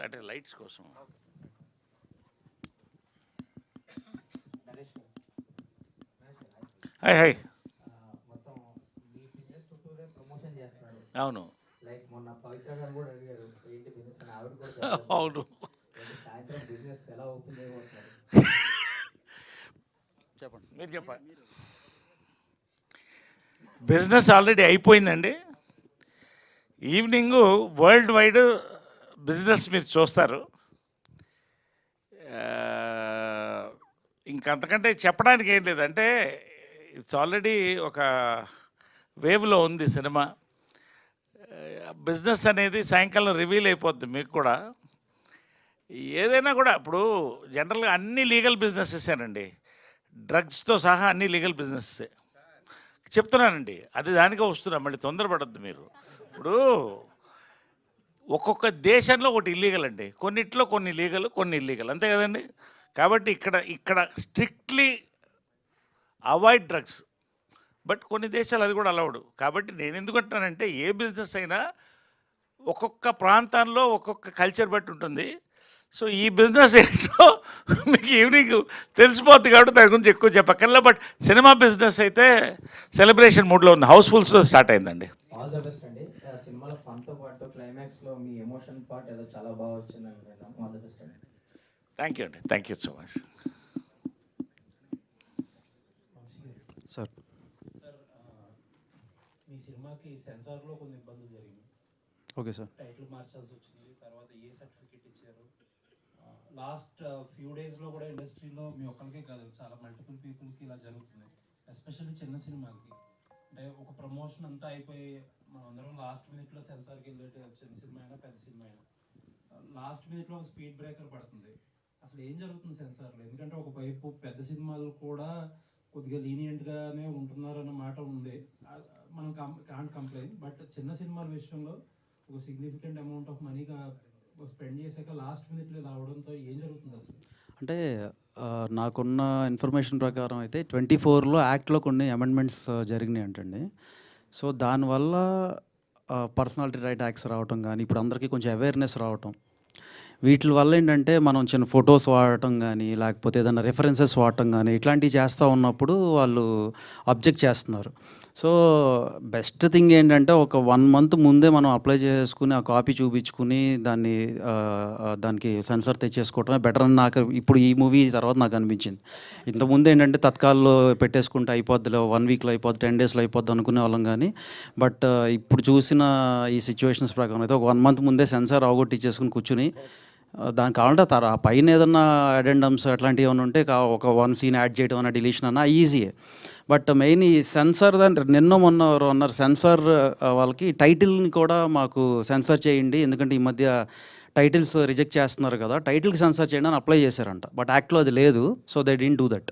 అంటే లైట్స్ కోసం. Hi hi. అవును. అవును. చెప్పండి, మీరు చెప్పండి. బిజినెస్ ఆల్రెడీ అయిపోయిందండి. ఈవినింగు వరల్డ్ వైడ్ బిజినెస్ మీరు చూస్తారు. ఇంకంతకంటే చెప్పడానికి ఏం లేదంటే ఇట్స్ ఆల్రెడీ ఒక వేవ్లో ఉంది సినిమా. బిజినెస్ అనేది సాయంకాలం రివీల్ అయిపోద్ది మీకు కూడా. ఏదైనా కూడా ఇప్పుడు జనరల్గా అన్ని లీగల్ బిజినెసెసేనండి, డ్రగ్స్తో సహా అన్ని లీగల్ బిజినెస్సే చెప్తున్నానండి. అది దానికే వస్తున్నా, మళ్ళీ తొందరపడద్దు మీరు. ఇప్పుడు ఒక్కొక్క దేశంలో ఒకటి ఇల్లీగల్ అండి, కొన్నిట్లో కొన్ని లీగల్ కొన్ని ఇల్లీగల్, అంతే కదండి. కాబట్టి ఇక్కడ ఇక్కడ స్ట్రిక్ట్లీ అవాయిడ్ డ్రగ్స్, బట్ కొన్ని దేశాలు అది కూడా అలౌడ్. కాబట్టి నేను ఎందుకంటానంటే ఏ బిజినెస్ అయినా ఒక్కొక్క ప్రాంతాల్లో ఒక్కొక్క కల్చర్ బట్టి ఉంటుంది. సో ఈ బిజినెస్ ఏంటో మీకు ఈవినింగ్ తెలిసిపోద్ది కాబట్టి దాని గురించి ఎక్కువ చెప్పక్కర్లే. బట్ సినిమా బిజినెస్ అయితే సెలబ్రేషన్ మూడ్లో ఉంది, హౌస్ఫుల్స్లో స్టార్ట్ అయిందండి. ఆల్ ద బెస్ట్ అండి. సినిమాలో ఫన్తో పాటు క్లైమాక్స్లో మీ ఎమోషన్ పార్ట్ ఏదో చాలా బాగా వచ్చిందని విన్నాం. ఆల్ ద బెస్ట్ అండి. థ్యాంక్ యూ అండి, thank you so much. Sir మీ సినిమాకి సెన్సార్లో కొన్ని ఇబ్బందులు జరిగింది. Okay sir. టైటిల్ మార్చాల్సి వచ్చింది, తర్వాత ఏ సర్టిఫికెట్ ఇచ్చారు. లాస్ట్ ఫ్యూ డేస్లో కూడా ఇండస్ట్రీలో మీ ఒక్కరికే కాదు, చాలా మల్టిపుల్ పీపుల్కి ఇలా జరుగుతుంది. ఎస్పెషల్లీ చిన్న సినిమాలకి, అంటే ఒక ప్రమోషన్ అంతా అయిపోయి మనం అందరం లాస్ట్ మినిట్లో సెన్సార్కి వెళ్ళేటి, చిన్న సినిమా అయినా పెద్ద సినిమా అయినా లాస్ట్ మినిట్లో ఒక స్పీడ్ బ్రేకర్ పడుతుంది. అసలు ఏం జరుగుతుంది సెన్సార్లో? ఎందుకంటే ఒక వైపు పెద్ద సినిమాలు కూడా కొద్దిగా లీనియంట్గానే ఉంటున్నారన్న మాట ఉంది. మనం కాంట్ కంప్లైంట్. బట్ చిన్న సినిమాల విషయంలో ఒక సిగ్నిఫికెంట్ అమౌంట్ ఆఫ్ మనీగా స్పెండ్ చేశాక లాస్ట్ మినిట్లో ఇలా అవడంతో ఏం జరుగుతుంది అసలు? అంటే నాకున్న ఇన్ఫర్మేషన్ ప్రకారం అయితే 24లో యాక్ట్లో కొన్ని అమెండ్మెంట్స్ జరిగినాయి అంటండి. సో దానివల్ల పర్సనాలిటీ రైట్ యాక్ట్స్ రావటం కానీ, ఇప్పుడు అందరికీ కొంచెం అవేర్నెస్ రావటం, వీటి వల్ల ఏంటంటే మనం చిన్న ఫొటోస్ వాడటం కానీ, లేకపోతే ఏదైనా రెఫరెన్సెస్ వాడటం కానీ ఇట్లాంటివి చేస్తూ ఉన్నప్పుడు వాళ్ళు అబ్జెక్ట్ చేస్తున్నారు. సో బెస్ట్ థింగ్ ఏంటంటే ఒక 1 మంత్ ముందే మనం అప్లై చేసుకుని ఆ కాపీ చూపించుకుని దానికి సెన్సార్ తెచ్చేసుకోవటమే బెటర్ అని నాకు ఇప్పుడు ఈ మూవీ తర్వాత నాకు అనిపించింది. ఇంతకుముందు ఏంటంటే తత్కాల్లో పెట్టేసుకుంటే అయిపోద్దిలో, 1 వీక్లో అయిపోద్ది, 10 డేస్లో అయిపోద్ది అనుకునే వాళ్ళం కానీ, బట్ ఇప్పుడు చూసిన ఈ సిచ్యువేషన్స్ ప్రకారం అయితే ఒక 1 మంత్ ముందే సెన్సార్ అవగొట్టించేసుకుని కూర్చుని దానికి కావాలంటే ఆ పైన ఏదన్నా అడెండమ్స్ అట్లాంటివి ఏమైనా ఉంటే ఒక 1 సీన్ యాడ్ చేయడం అన్న డిలీషన్ అన్న ఈజీయే. బట్ మెయిన్ ఈ సెన్సార్ నిన్న మొన్న ఎవరో అన్నారు సెన్సార్ వాళ్ళకి టైటిల్ని కూడా మాకు సెన్సార్ చేయండి, ఎందుకంటే ఈ మధ్య టైటిల్స్ రిజెక్ట్ చేస్తున్నారు కదా, టైటిల్కి సెన్సార్ చేయండి అని అప్లై చేశారంట. బట్ యాక్ట్లో అది లేదు. So they didn't do that.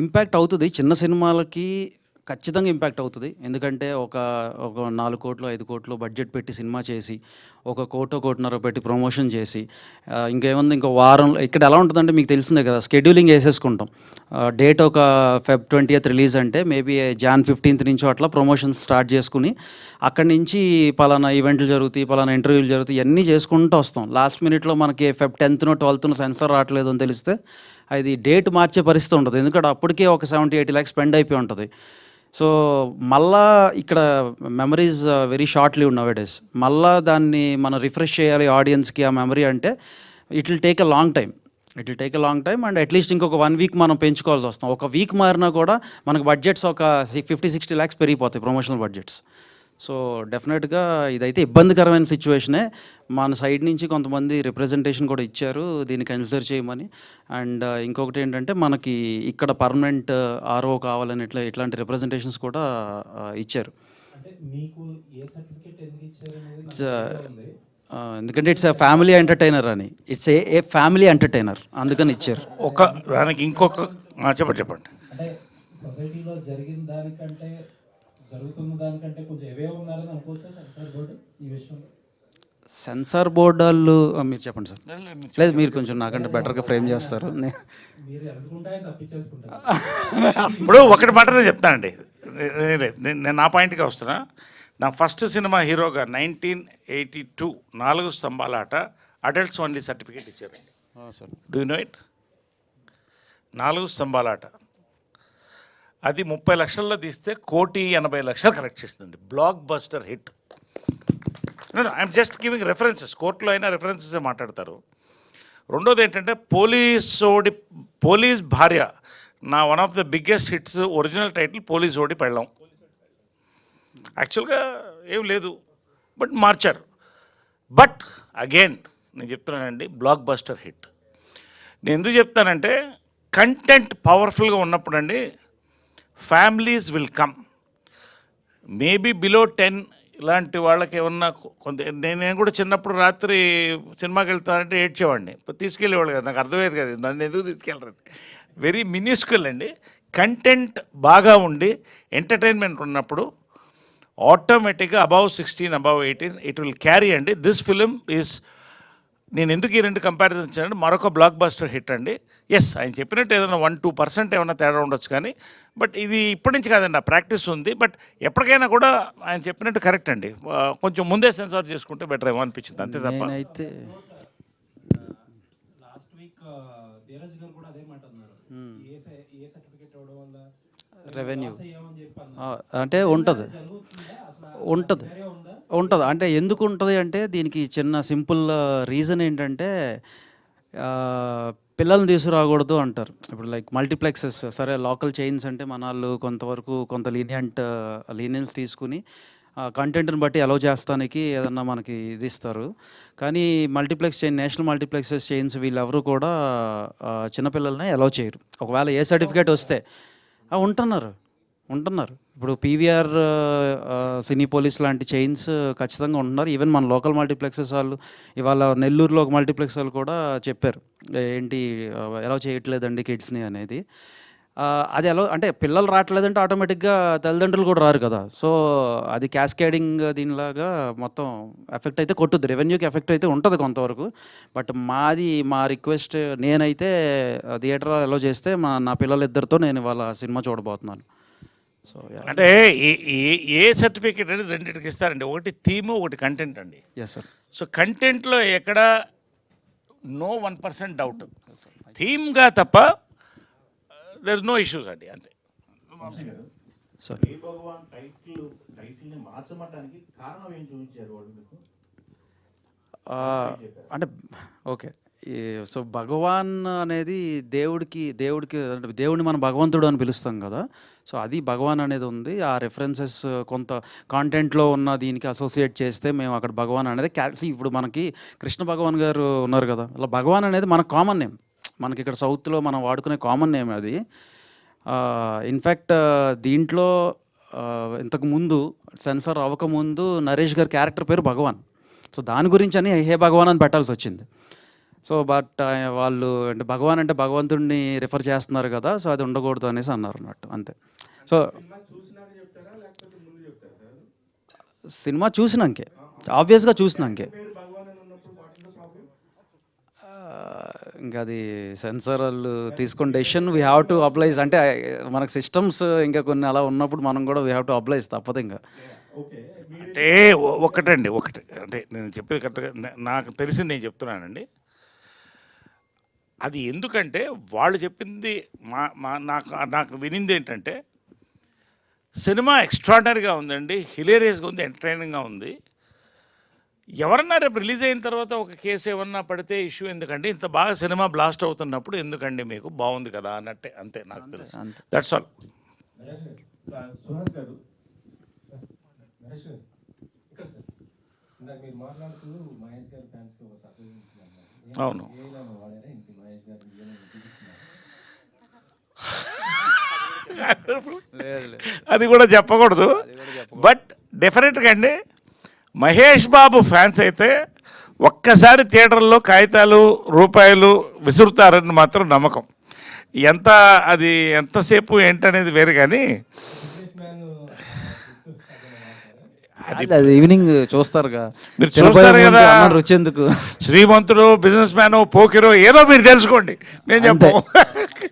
Impact అవుతుంది చిన్న సినిమాలకి, ఖచ్చితంగా ఇంపాక్ట్ అవుతుంది. ఎందుకంటే ఒక 4 కోట్లు 5 కోట్లు బడ్జెట్ పెట్టి సినిమా చేసి, 1 కోటో 1.5 పెట్టి ప్రమోషన్ చేసి, ఇంకేముంది ఇంకో వారం. ఇక్కడ ఎలా ఉంటుందంటే మీకు తెలిసిందే కదా, స్కెడ్యూలింగ్ వేసేసుకుంటాం. డేట్ ఒక Feb 20th రిలీజ్ అంటే మేబీ Jan 15th నుంచో అట్లా ప్రమోషన్ స్టార్ట్ చేసుకుని, అక్కడి నుంచి పలానా ఈవెంట్లు జరుగుతాయి, పలానా ఇంటర్వ్యూలు జరుగుతాయి, ఇవన్నీ చేసుకుంటూ వస్తాం. లాస్ట్ మినిట్లో మనకి Feb 10th 12th సెన్సార్ రావట్లేదు అని తెలిస్తే అది డేట్ మార్చే పరిస్థితి ఉంటుంది. ఎందుకంటే అప్పటికే ఒక 70-80 lakhs స్పెండ్ అయిపోయి ఉంటుంది. సో మళ్ళా ఇక్కడ memories very shortly now days. మళ్ళా దాన్ని మనం రిఫ్రెష్ చేయాలి ఆడియన్స్కి ఆ మెమరీ అంటే it will take a long time and at least ఇంకొక 1 వీక్ మనం పెంచుకోవాల్సి వస్తాం. ఒక వీక్ మారినా కూడా మనకు బడ్జెట్స్ ఒక 50-60 lakhs పెరిగిపోతాయి, ప్రమోషనల్ బడ్జెట్స్. సో డెఫినెట్గా ఇదైతే ఇబ్బందికరమైన సిచ్యువేషనే. మన సైడ్ నుంచి కొంతమంది రిప్రజెంటేషన్ కూడా ఇచ్చారు దీన్ని కన్సిడర్ చేయమని. అండ్ ఇంకొకటి ఏంటంటే మనకి ఇక్కడ పర్మనెంట్ ఆర్ఓ కావాలని ఇట్లాంటి రిప్రజెంటేషన్స్ కూడా ఇచ్చారు. ఎందుకంటే ఇట్స్ ఏ ఫ్యామిలీ ఎంటర్టైనర్ అని, ఇట్స్ ఏ ఫ్యామిలీ ఎంటర్టైనర్, అందుకని ఇచ్చారు. ఒక దానికి ఇంకొక చెప్పండి. అంటే సొసైటీలో జరిగిన దానికంటే జరుగుతున్న దానికంటే కొంచెం అవే ఉన్నారని అనుకోవచ్చా సార్ బోర్డు ఈ విషయంలో? సెన్సార్ బోర్డు వాళ్ళు మీరు చెప్పండి సార్. లేదు మీరు కొంచెం నాకంటే బెటర్గా ఫ్రేమ్ చేస్తారు. మీరు అనుకుంటాయని తప్పించేసుకుంటారు. ఇప్పుడు ఒకటి మాట నేను చెప్తానండి, నేను నా పాయింట్గా వస్తున్నా. నా ఫస్ట్ సినిమా హీరోగా 1982 4 స్తంభాల ఆట అడల్ట్స్ ఓన్లీ సర్టిఫికేట్ ఇచ్చారండి. Sir do you know it? 4 స్తంభాల ఆట అది 30 లక్షల్లో తీస్తే 1,80,00,000 కలెక్ట్ చేస్తుందండి. Blockbuster hit. I'm just giving references. కోర్టులో అయినా రెఫరెన్సెస్ మాట్లాడతారు. రెండోది ఏంటంటే పోలీస్ భార్య నా one of the biggest hits. Original title police ఓడి పెళ్ళం. యాక్చువల్గా ఏం లేదు, బట్ మార్చారు. బట్ అగైన్ నేను చెప్తున్నానండి, బ్లాక్ బస్టర్ హిట్. నేను ఎందుకు చెప్తానంటే కంటెంట్ పవర్ఫుల్గా ఉన్నప్పుడు అండి families will come. Maybe below 10 ఇలాంటి వాళ్ళకి ఏమన్నా కొంత, నేను కూడా చిన్నప్పుడు రాత్రి సినిమాకి వెళ్తానంటే ఏడ్చేవాడిని. తీసుకెళ్ళేవాళ్ళు కదా, నాకు అర్థమయ్యేది కదా నన్ను ఎందుకు తీసుకెళ్ళరు. వెరీ మినిస్కుల్ అండి. కంటెంట్ బాగా ఉండి ఎంటర్టైన్మెంట్ ఉన్నప్పుడు ఆటోమేటిక్గా above 16, above 18 it will carry అండి. దిస్ ఫిలిం ఈజ్, నేను ఎందుకు ఈ రెండు కంపారిజన్ ఇచ్చానంటే మరొక బ్లాక్ బస్టర్ హిట్ అండి. ఎస్, ఆయన చెప్పినట్టు ఏదైనా 1-2% ఏమైనా తేడా ఉండొచ్చు, కానీ బట్ ఇది ఇప్పటి నుంచి కాదండి, ఆ ప్రాక్టీస్ ఉంది. బట్ ఎప్పటికైనా కూడా ఆయన చెప్పినట్టు కరెక్ట్ అండి. కొంచెం ముందే సెన్సార్ చేసుకుంటే బెటర్ ఏమో అనిపించింది, అంతే తప్ప. నేనైతే లాస్ట్ వీక్ ధీరజ్ గారు కూడా అదే మాట అన్నారు. ఏ సర్టిఫికేట్ ఇవ్వడం వల్ల రెవెన్యూ లాస్ అయ్యామని చెప్పి అన్నారు. అంటే ఉంటుంది జరుగుతుందా అసలు? ఉంటుంది వేరే ఉందా? ఉంటుంది. అంటే ఎందుకు ఉంటుంది అంటే దీనికి చిన్న సింపుల్ రీజన్ ఏంటంటే పిల్లల్ని తీసుకురాకూడదు అంటారు. ఇప్పుడు లైక్ మల్టీప్లెక్సెస్, సరే లోకల్ చైన్స్ అంటే మన వాళ్ళు కొంతవరకు కొంత లీనియన్స్ తీసుకుని కంటెంట్ని బట్టి అలౌ చేస్తానికి ఏదన్నా మనకి ఇది ఇస్తారు. కానీ multiplex chain, national multiplexes chains వీళ్ళెవరు కూడా చిన్నపిల్లల్ని అలౌ చేయరు. ఒకవేళ ఏ సర్టిఫికేట్ వస్తే ఉంటున్నారు. ఇప్పుడు పీవీఆర్, సినీపోలిస్ లాంటి చైన్స్ ఖచ్చితంగా ఉంటున్నారు. ఈవెన్ మన లోకల్ మల్టీప్లెక్సెస్ వాళ్ళు ఇవాళ నెల్లూరులో ఒక మల్టీప్లెక్స్ వాళ్ళు కూడా చెప్పారు, ఏంటి ఎలా చేయట్లేదండి కిడ్స్ని అనేది. అది ఎలా అంటే పిల్లలు రావట్లేదంటే ఆటోమేటిక్గా తల్లిదండ్రులు కూడా రారు కదా. సో అది క్యాస్కేడింగ్ దీనిలాగా మొత్తం ఎఫెక్ట్ అయితే కొట్టుద్ది, రెవెన్యూకి ఎఫెక్ట్ అయితే ఉంటుంది కొంతవరకు. బట్ మా రిక్వెస్ట్, నేనైతే థియేటర్ అలో చేస్తే నా పిల్లలిద్దరితో నేను ఇవాళ సినిమా చూడబోతున్నాను. సో అంటే ఏ సర్టిఫికేట్ అనేది రెండింటికి ఇస్తారండి. ఒకటి థీము, ఒకటి కంటెంట్ అండి. Yes sir. సో కంటెంట్లో ఎక్కడ నో 1% డౌట్. థీమ్గా తప్ప దర్ నో ఇష్యూస్ అండి, అంతే. సార్ ఏ భగవాన్ టైటిల్ని మార్చమడానికి కారణం ఏం చూపించారు వాళ్ళు మీకు? అంటే ఓకే, సో భగవాన్ అనేది దేవుడికి అంటే దేవుడిని మనం భగవంతుడు అని పిలుస్తాం కదా. సో అది భగవాన్ అనేది ఉంది. ఆ రెఫరెన్సెస్ కొంత కాంటెంట్లో ఉన్న దీనికి అసోసియేట్ చేస్తే మేము అక్కడ భగవాన్ అనేది ఇప్పుడు మనకి కృష్ణ భగవాన్ గారు ఉన్నారు కదా, అలా భగవాన్ అనేది మనకు కామన్ నేమ్. మనకి ఇక్కడ సౌత్లో మనం వాడుకునే కామన్ నేమ్ అది. ఇన్ఫ్యాక్ట్ దీంట్లో ఇంతకుముందు సెన్సార్ అవ్వకముందు నరేష్ గారి క్యారెక్టర్ పేరు భగవాన్. సో దాని గురించి అని హే భగవాన్ అని పెట్టాల్సి వచ్చింది. సో బట్ వాళ్ళు అంటే భగవాన్ అంటే భగవంతుడిని రిఫర్ చేస్తున్నారు కదా, సో అది ఉండకూడదు అనేసి అన్నారు అన్నట్టు, అంతే. సో సినిమా చూసినాకే, ఆబ్వియస్గా చూసినాకే. ఇంకా అది సెన్సార్ వాళ్ళు తీసుకున్న డెసిషన్ వీ హ్యావ్ టు అప్లైజ్. అంటే మనకు సిస్టమ్స్ ఇంకా కొన్ని అలా ఉన్నప్పుడు మనం కూడా వీ హ్యావ్ టు అప్లైజ్, తప్పదు ఇంకా. అంటే ఒకటండి, అంటే నేను చెప్పేది కరెక్ట్గా నాకు తెలిసింది నేను చెప్తున్నానండి. అది ఎందుకంటే వాళ్ళు చెప్పింది నాకు వినింది ఏంటంటే సినిమా ఎక్స్ట్రాడినరీగా ఉందండి, హిలేరియస్గా ఉంది, ఎంటర్టైనింగ్గా ఉంది. ఎవరన్నా రేపు రిలీజ్ అయిన తర్వాత ఒక కేసు ఏమన్నా పడితే ఇష్యూ ఎందుకండి, ఇంత బాగా సినిమా బ్లాస్ట్ అవుతున్నప్పుడు ఎందుకండి మీకు, బాగుంది కదా అన్నట్టే, అంతే నాకు తెలుసు. That's all. సుహాస్ గారు, నరేష్ గారు ఇక్కడ సార్, ఇందాక మీరు మాట్లాడుతూ మహేష్ గారి ఫ్యాన్స్ అవును. అది కూడా చెప్పకూడదు, బట్ డెఫినెట్గా అండి మహేష్ బాబు ఫ్యాన్స్ అయితే ఒక్కసారి థియేటర్లో కాగితాలు రూపాయలు విసురుతారని మాత్రం నమ్మకం. అది ఎంతసేపు ఏంటనేది వేరు, కానీ అది ఈవినింగ్ చూస్తారుగా, మీరు తినబోయే చూస్తారు ముందు కదా. అన్నం రుచి ఎందుకు? శ్రీమంతుడు, బిజినెస్ మ్యాన్, పోకిరో ఏదో మీరు తెలుసుకోండి, నేను అంతే. చెప్పు.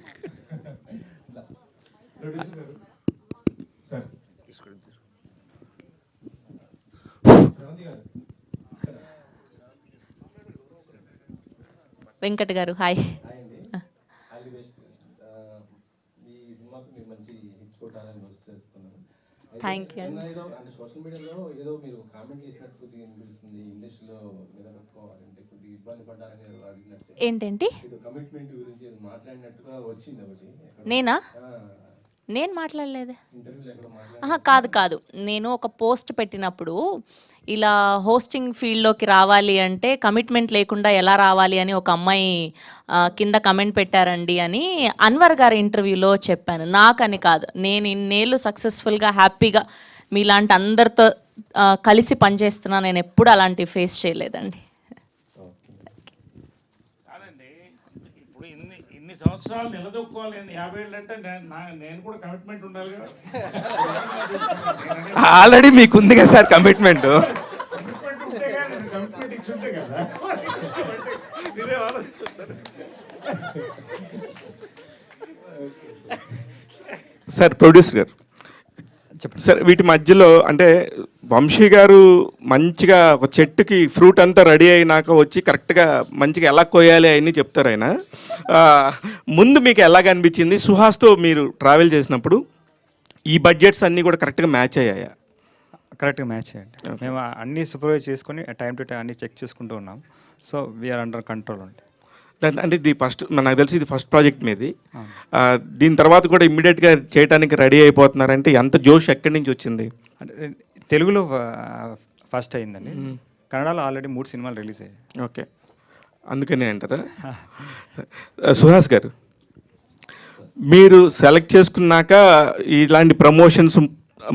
వెంకట్ గారు హాయ్. హాయ్ అండి, ఆల్ ది బెస్ట్. ఈ సినిమాతో మీరు మంచి హిట్ కొట్టాలని చేస్తున్నాను. Thank you. ఏదో అంటే సోషల్ మీడియాలో ఏదో మీరు కామెంట్ చేసినట్టు కొద్దిగా అనిపిస్తుంది, ఇండస్ట్రీలో నిలబెట్టుకోవాలంటే కొద్దిగా ఇబ్బంది పడ్డారని ఏదో అడిగినట్టు, ఏంటంటి? ఏదో కమిట్మెంట్ గురించి ఏదో మాట్లాడినట్టుగా వచ్చింది ఒకటి. నేనా? నేను మాట్లాడలేదు. ఇంటర్వ్యూలో ఎక్కడ కాదు నేను ఒక పోస్ట్ పెట్టినప్పుడు ఇలా హోస్టింగ్ ఫీల్డ్లోకి రావాలి అంటే కమిట్మెంట్ లేకుండా ఎలా రావాలి అని ఒక అమ్మాయి కింద కమెంట్ పెట్టారండి అని అన్వర్ గారి ఇంటర్వ్యూలో చెప్పాను. నాకని కాదు, నేను ఇన్నేళ్ళు సక్సెస్ఫుల్గా హ్యాపీగా మీలాంటి అందరితో కలిసి పనిచేస్తున్నా, నేను ఎప్పుడు అలాంటి ఫేస్ చేయలేదండి. కాదండి, ఇప్పుడు ఇన్ని సంవత్సరాలు నిలదొక్కోవాలి, 50 ఏళ్ళు అంటే నేను కూడా కమిట్మెంట్ ఉండాలి కదా. ఆల్రెడీ మీకుంది కదా సార్ కమిట్మెంట్. కమిట్మెంట్ ఉంటే కానీ కమిట్మెంట్ ఇచ్చి ఉంటే కదా మీరే ఆలోచిస్తారు. సార్ ప్రొడ్యూసర్ గారు చెప్పండి సార్, వీటి మధ్యలో అంటే వంశీ గారు మంచిగా ఒక చెట్టుకి ఫ్రూట్ అంతా రెడీ అయినాక వచ్చి కరెక్ట్గా మంచిగా ఎలా కోయాలి అని చెప్తారు ఆయన. ముందు మీకు ఎలాగ అనిపించింది? సుహాస్తో మీరు ట్రావెల్ చేసినప్పుడు ఈ బడ్జెట్స్ అన్నీ కూడా కరెక్ట్గా మ్యాచ్ అయ్యాయా? కరెక్ట్గా మ్యాచ్ చేయండి. మేము అన్నీ సూపర్వైజ్ చేసుకొని టైం టు టైం అన్నీ చెక్ చేసుకుంటూ ఉన్నాం. సో వీఆర్ అండర్ కంట్రోల్ అండి. అంటే ఇది ఫస్ట్, నాకు తెలిసి ఇది ఫస్ట్ ప్రాజెక్ట్ మీది. దీని తర్వాత కూడా ఇమ్మీడియట్గా చేయడానికి రెడీ అయిపోతున్నారంటే ఎంత జోష్ ఎక్కడి నుంచి వచ్చింది? అంటే తెలుగులో ఫస్ట్ అయిందండి, కన్నడలో ఆల్రెడీ 3 సినిమాలు రిలీజ్ అయ్యాయి. ఓకే, అందుకనే అంటారా? సుహాస్ గారు, మీరు సెలెక్ట్ చేసుకున్నాక ఇలాంటి ప్రమోషన్స్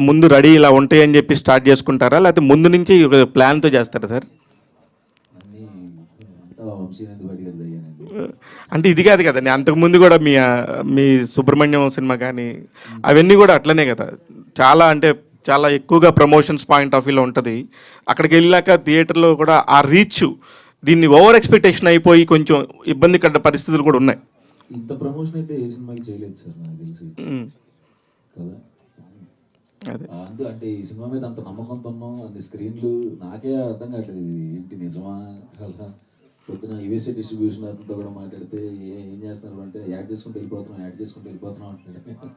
ముందు రెడీ ఇలా ఉంటాయని చెప్పి స్టార్ట్ చేసుకుంటారా, లేకపోతే ముందు నుంచి ఒక ప్లాన్తో చేస్తారా సార్? అంటే ఇది కాదు కదండి, అంతకుముందు కూడా మీ సుబ్రహ్మణ్యం సినిమా కానీ అవన్నీ కూడా అట్లనే కదా, చాలా అంటే చాలా ఎక్కువగా ప్రమోషన్స్ పాయింట్ ఆఫ్ వ్యూలో ఉంటుంది. అక్కడికి వెళ్ళాక థియేటర్లో కూడా ఆ రీచ్ దీన్ని ఓవర్ ఎక్స్పెక్టేషన్ అయిపోయి కొంచెం ఇబ్బందికర పరిస్థితులు కూడా ఉన్నాయి. ఇంత ప్రమోషన్ అయితే ఏ సినిమాకి చేయలేదు సార్ నాకు తెలిసి కదా. అదే అంటే ఈ సినిమా మీద అంత నమ్మకంతో ఉన్నాం, అన్ని స్క్రీన్లు నాకే అర్థం కావట్లేదు ఇది ఏంటి నిజమా అలా. పొద్దున యూఎస్ఏ డిస్ట్రిబ్యూషన్ అతనితో కూడా మాట్లాడితే ఏం చేస్తున్నారు అంటే యాడ్ చేసుకుంటూ వెళ్ళిపోతున్నాం అంటాడు.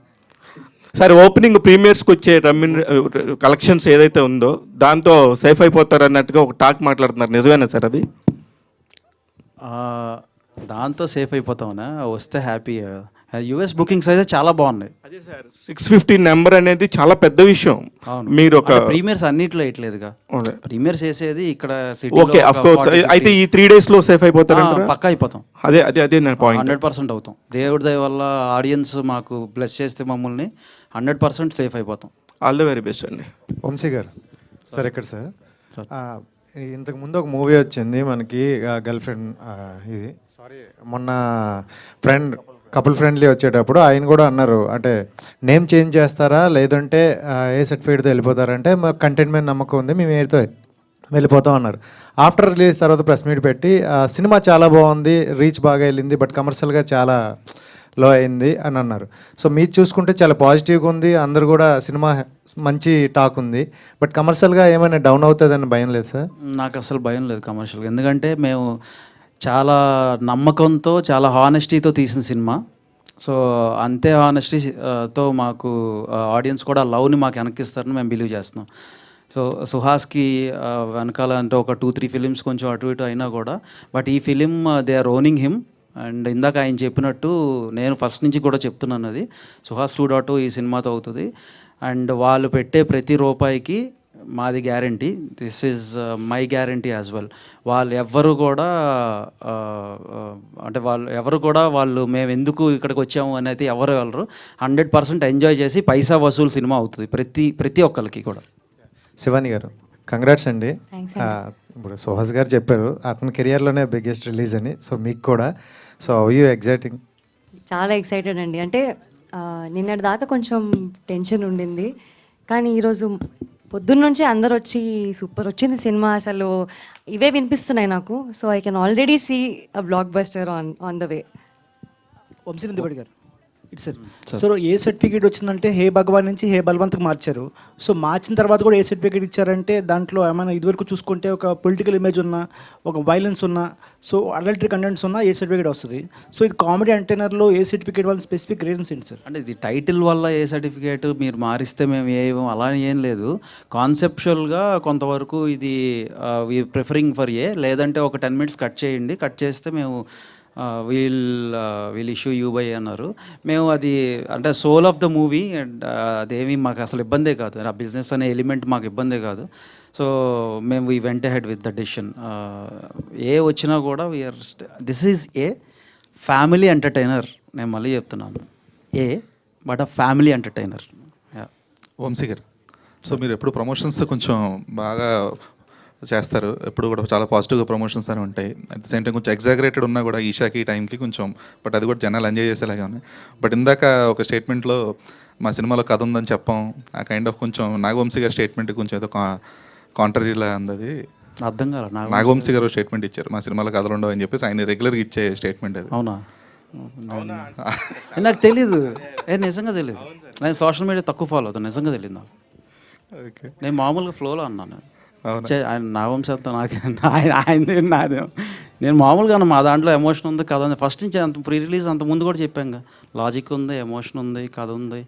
సార్, ఓపెనింగ్ ప్రీమియర్స్కి వచ్చే కలెక్షన్స్ ఏదైతే ఉందో దాంతో సేఫ్ అయిపోతారు అన్నట్టుగా ఒక టాక్ మాట్లాడుతున్నారు, నిజమేనా సార్ అది? దాంతో సేఫ్ అయిపోతామనా, వస్తే హ్యాపీ. యూఎస్ బుకింగ్స్ అయితే చాలా బాగున్నాయి. అదే సార్, 650 నెంబర్ అనేది చాలా పెద్ద విషయం. అవును, మీరు ఒక ప్రీమియర్స్ అన్నిట్లో వేయట్లేదుగా, ప్రీమియర్స్ వేసేది ఇక్కడ ఓకే ఆఫ్ కోర్స్. అయితే ఈ 3 daysలో సేఫ్ అయిపోతారు? పక్కా అయిపోతాం. అదే నా పాయింట్. 100% అవుతాం. దేవుడి దయ వల్ల ఆడియన్స్ మాకు బ్లెస్ చేస్తే మమ్మల్ని 100% సేఫ్ అయిపోతాం. ఆల్ ద వెరీ బెస్ట్ అండి. వంశీ గారు సార్, ఎక్కడ సార్? ఇంతకు ముందు ఒక మూవీ వచ్చింది మనకి, గర్ల్ ఫ్రెండ్, ఇది సారీ మొన్న కపుల్ ఫ్రెండ్లీ వచ్చేటప్పుడు ఆయన కూడా అన్నారు, అంటే నేమ్ చేంజ్ చేస్తారా లేదంటే ఏ సర్టిఫికేట్తో వెళ్ళిపోతారంటే మాకు కంటెంట్ మీద నమ్మకం ఉంది, మేము ఏతో వెళ్ళిపోతాం అన్నారు. ఆఫ్టర్ రిలీజ్ తర్వాత ప్రెస్ మీట్ పెట్టి సినిమా చాలా బాగుంది, రీచ్ బాగా వెళ్ళింది, బట్ కమర్షియల్గా చాలా లో అయింది అని అన్నారు. సో మీరు చూసుకుంటే చాలా పాజిటివ్గా ఉంది, అందరు కూడా సినిమా మంచి టాక్ ఉంది, బట్ కమర్షియల్గా ఏమైనా డౌన్ అవుతుందని భయం లేదు సార్? నాకు అసలు భయం లేదు కమర్షియల్గా, ఎందుకంటే మేము చాలా నమ్మకంతో చాలా హానెస్టీతో తీసిన సినిమా. సో అంతే హానెస్టీతో మాకు ఆడియన్స్ కూడా లవ్ని మాకు వెనక్కిస్తారని మేము బిలీవ్ చేస్తున్నాం. సో సుహాస్కి వెనకాల అంటే ఒక 2-3 ఫిలిమ్స్ కొంచెం అటు ఇటు అయినా కూడా, బట్ ఈ film they are owning him. And ఇందాక ఆయన చెప్పినట్టు నేను ఫస్ట్ నుంచి కూడా చెప్తున్నాను, అది సుహాస్ 2.0 ఈ సినిమాతో అవుతుంది. అండ్ వాళ్ళు పెట్టే ప్రతి రూపాయికి మాది guarantee, this is my guarantee as well. వాళ్ళు ఎవరు కూడా వాళ్ళు మేము ఎందుకు ఇక్కడికి వచ్చాము అనేది ఎవరు వెళ్ళరు. 100% ఎంజాయ్ చేసి పైసా వసూలు సినిమా అవుతుంది ప్రతి ఒక్కరికి కూడా. శివాని గారు, కంగ్రాట్స్ అండి. ఇప్పుడు సుహాస్ గారు చెప్పారు అతని కెరియర్లోనే బిగ్గెస్ట్ రిలీజ్ అని, సో మీకు కూడా. So you exciting? చాలా ఎక్సైటెడ్ అండి. అంటే నిన్నటి దాకా కొంచెం టెన్షన్ ఉండింది, కానీ ఈరోజు పొద్దున్న నుంచి అందరు వచ్చి సూపర్ వచ్చింది సినిమా అసలు ఇవే వినిపిస్తున్నాయి నాకు. So I can already see a block buster on the way. వంశీనందిపడి గారు it's sir. So A certificate వచ్చిందంటే హే భగవాన్ నుంచి హే బల్వంత్కి మార్చారు. సో మార్చిన తర్వాత కూడా ఏ సర్టిఫికేట్ ఇచ్చారంటే దాంట్లో ఏమైనా ఇదివరకు చూసుకుంటే ఒక పొలిటికల్ ఇమేజ్ ఉన్న, ఒక వైలెన్స్ ఉన్న, సో అడల్టరీ కంటెంట్స్ ఉన్న ఏ సర్టిఫికేట్ వస్తుంది. సో ఇది కామెడీ అంటైనర్లో ఏ సర్టిఫికేట్ వాళ్ళ స్పెసిఫిక్ రీజన్స్ ఏంటి సార్? అంటే ఇది టైటిల్ వల్ల ఏ సర్టిఫికేట్ మీరు మారిస్తే మేము అలా ఏం లేదు. కాన్సెప్చువల్గా కొంతవరకు ఇది ప్రిఫరింగ్ ఫర్ లేదంటే ఒక 10 minutes కట్ చేయండి, కట్ చేస్తే మేము వీల్ ఇష్యూ యూ బై అన్నారు. మేము అది అంటే soul of the movie and అదేమి మాకు అసలు ఇబ్బందే కాదు, ఆ బిజినెస్ అనే ఎలిమెంట్ మాకు ఇబ్బందే కాదు. సో మేము we went head with the decision. వచ్చినా కూడా we are this is a family entertainer. నేను మళ్ళీ చెప్తున్నాను, but a family entertainer. Vamshi garu, so మీరు ఎప్పుడు ప్రమోషన్స్ కొంచెం బాగా చేస్తారు, ఎప్పుడు కూడా చాలా పాజిటివ్గా ప్రమోషన్స్ అని ఉంటాయి. అట్ ద సేమ్ టైం కొంచెం ఎగ్జాగరేటెడ్ ఉన్నా కూడా ఈషాకి ఈ టైంకి కొంచెం, బట్ అది కూడా జనాలు ఎంజాయ్ చేసేలాగా ఉన్నాయి. బట్ ఇందాక ఒక స్టేట్మెంట్లో మా సినిమాలో కథ ఉందని చెప్పాం, ఆ కైండ్ ఆఫ్ కొంచెం నాగవంశీ గారి స్టేట్మెంట్ కొంచెం ఏదో కాంట్రరీలా ఉంది. అర్థం కాదు. నాగవంశీ గారు స్టేట్మెంట్ ఇచ్చారు మా సినిమాలో కథలు ఉండవు అని చెప్పేసి, ఆయన రెగ్యులర్గా ఇచ్చే స్టేట్మెంట్ అది. అవునా? నాకు తెలీదు, నిజంగా తెలీదు. నేను సోషల్ మీడియా తక్కువ ఫాలో అవుతాను, నిజంగా తెలియదు నాకు. నేను మామూలుగా ఫ్లోలో అన్నాను. ఆయన నా వంశంతో నాకే ఆయన నాదే. నేను మామూలుగా మా దాంట్లో ఎమోషన్ ఉంది, కథ ఉంది. ఫస్ట్ నుంచి అంత ప్రీ రిలీజ్ అంత ముందు కూడా చెప్పాను, లాజిక్ ఉంది, ఎమోషన్ ఉంది, కథ ఉంది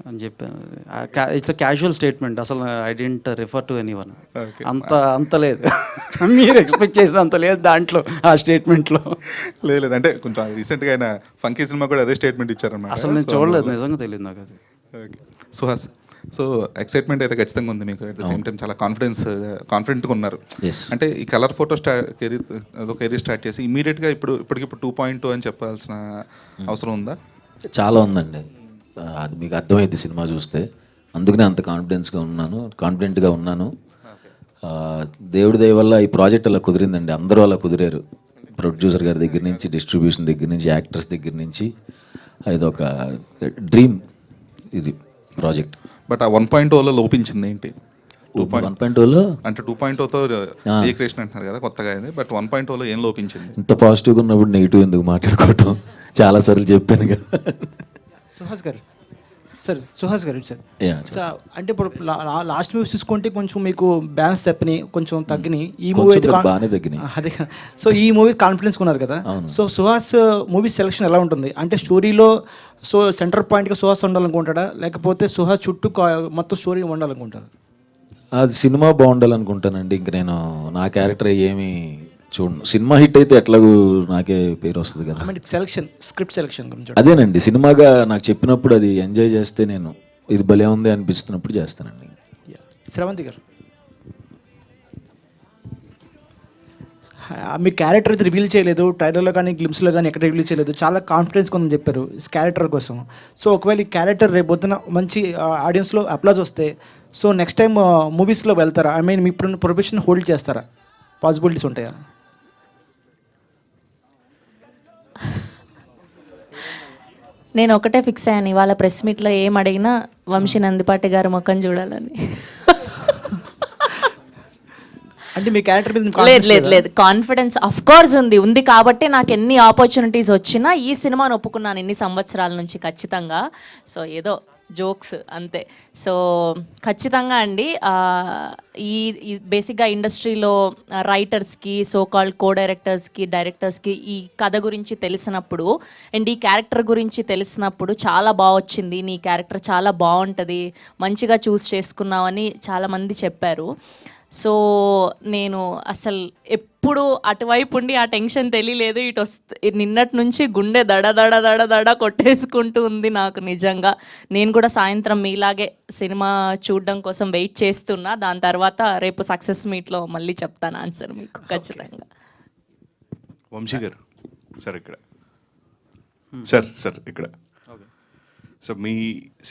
అని చెప్పాను. It's a casual statement. అసలు I didn't refer to anyone. అంత లేదు మీరు ఎక్స్పెక్ట్ చేసిన అంత లేదు దాంట్లో, ఆ స్టేట్మెంట్లో. లేదు అంటే కొంచెం రీసెంట్గా ఆయన ఫంకీ సినిమా కూడా అదే స్టేట్మెంట్ ఇచ్చారన్నమాట. అసలు నేను చూడలేదు, నిజంగా తెలియదు నాకు అది. ఓకే సుహాస్, సో ఎక్సైట్మెంట్ అయితే ఖచ్చితంగా ఉంది మీకు. అట్ ద సేమ్ టైం చాలా కాన్ఫిడెంట్గా ఉన్నారు. అంటే ఈ కలర్ ఫోటో కెరీర్ స్టార్ట్ చేసి ఇమీడియట్గా ఇప్పటికిప్పుడు 2.2 అని చెప్పాల్సిన అవసరం ఉందా? చాలా ఉందండి, అది మీకు అర్థమైంది సినిమా చూస్తే. అందుకనే అంత కాన్ఫిడెంట్గా ఉన్నాను. దేవుడి దయ వల్ల ఈ ప్రాజెక్ట్ అలా కుదిరిందండి. అందరూ అలా కుదిరారు, ప్రొడ్యూసర్ గారి దగ్గర నుంచి, డిస్ట్రిబ్యూషన్ దగ్గర నుంచి, యాక్టర్స్ దగ్గర నుంచి. ఇది ఒక డ్రీమ్ ఇది ప్రాజెక్ట్. బట్ ఆ 1.0లో లోపించింది ఏంటి? 1.0లో అంటే 2.0తో రీక్రియేషన్ అంటున్నారు కదా కొత్తగా, బట్ 1.0లో ఏం లోపించింది? ఇంత పాజిటివ్గా ఉన్నప్పుడు నెగిటివ్ ఎందుకు మాట్లాడుకోవటం? చాలాసార్లు చెప్పాను కదా. సుహాస్ గారు సార్ సార్ అంటే ఇప్పుడు లాస్ట్ మూవీస్ చూసుకుంటే కొంచెం మీకు బ్యాలెన్స్ తప్పినాయి, కొంచెం తగ్గినాయి. ఈ మూవీ బాగానే తగ్గినాయి. అదే, సో ఈ మూవీ కాన్ఫిడెన్స్ ఉన్నారు కదా. సో సుహాస్ మూవీ సెలెక్షన్ ఎలా ఉంటుంది? అంటే స్టోరీలో సో సెంటర్ పాయింట్గా సుహాస్ ఉండాలనుకుంటాడా, లేకపోతే సుహాస్ చుట్టూ మొత్తం స్టోరీ ఉండాలనుకుంటారా? అది సినిమా బాగుండాలనుకుంటానండి. ఇంక నేను నా క్యారెక్టర్ ఏమి చూడండి. సినిమా హిట్ అయితే ఎట్లాగూ నాకే పేరు వస్తుంది కదా. స్క్రిప్ట్ సెలెక్షన్ గురించి అదేనండి, సినిమాగా నాకు చెప్పినప్పుడు అది ఎంజాయ్ చేస్తే, నేను ఇది భలే ఉంది అనిపిస్తున్నప్పుడు చేస్తానండి. శ్రవంతి గారు, మీ క్యారెక్టర్ అయితే రివీల్ చేయలేదు, ట్రైలర్లో కానీ గ్లిమ్స్లో కానీ ఎక్కడ రివీల్ చేయలేదు, చాలా కాన్ఫిడెన్స్ కొందని చెప్పారు క్యారెక్టర్ కోసం. సో ఒకవేళ ఈ క్యారెక్టర్ రేపు పొద్దున మంచి ఆడియన్స్లో అప్లాజ్ వస్తే, సో నెక్స్ట్ టైం మూవీస్లో వెళ్తారా? I mean me profession hold చేస్తారా? పాసిబిలిటీస్ ఉంటాయా? నేను ఒకటే ఫిక్స్ అయ్యాను, ఇవాళ ప్రెస్ మీట్లో ఏం అడిగినా వంశీ నందిపాటి గారి ముఖం చూడాలని. అంటే మీ క్యారెక్టర్ లేదు కాన్ఫిడెన్స్ అఫ్ కోర్స్ ఉంది కాబట్టి నాకు ఎన్ని ఆపర్చునిటీస్ వచ్చినా ఈ సినిమాను ఒప్పుకున్నాను ఇన్ని సంవత్సరాల నుంచి ఖచ్చితంగా. సో ఏదో జోక్స్ అంతే. సో ఖచ్చితంగా అండి, ఈ బేసిక్గా ఇండస్ట్రీలో రైటర్స్కి, సో కాల్డ్ కో డైరెక్టర్స్కి, డైరెక్టర్స్కి ఈ కథ గురించి తెలిసినప్పుడు అండ్ ఈ క్యారెక్టర్ గురించి తెలిసినప్పుడు చాలా బాగా వచ్చింది, నీ క్యారెక్టర్ చాలా బాగుంటుంది, మంచిగా చూస్ చేసుకున్నావని చాలామంది చెప్పారు. సో నేను అసలు ఎప్పుడు అటువైపు ఉండి ఆ టెన్షన్ తెలియలేదు. నిన్నటి నుంచి గుండె దడ దడ దడ దడ కొట్టేసుకుంటూ ఉంది నాకు నిజంగా. నేను కూడా సాయంత్రం మీలాగే సినిమా చూడడం కోసం వెయిట్ చేస్తున్నా. దాని తర్వాత రేపు సక్సెస్ మీట్లో మళ్ళీ చెప్తాను ఆన్సర్ మీకు ఖచ్చితంగా. వంశీ గారు సార్ ఇక్కడ సార్ ఇక్కడ సో మీ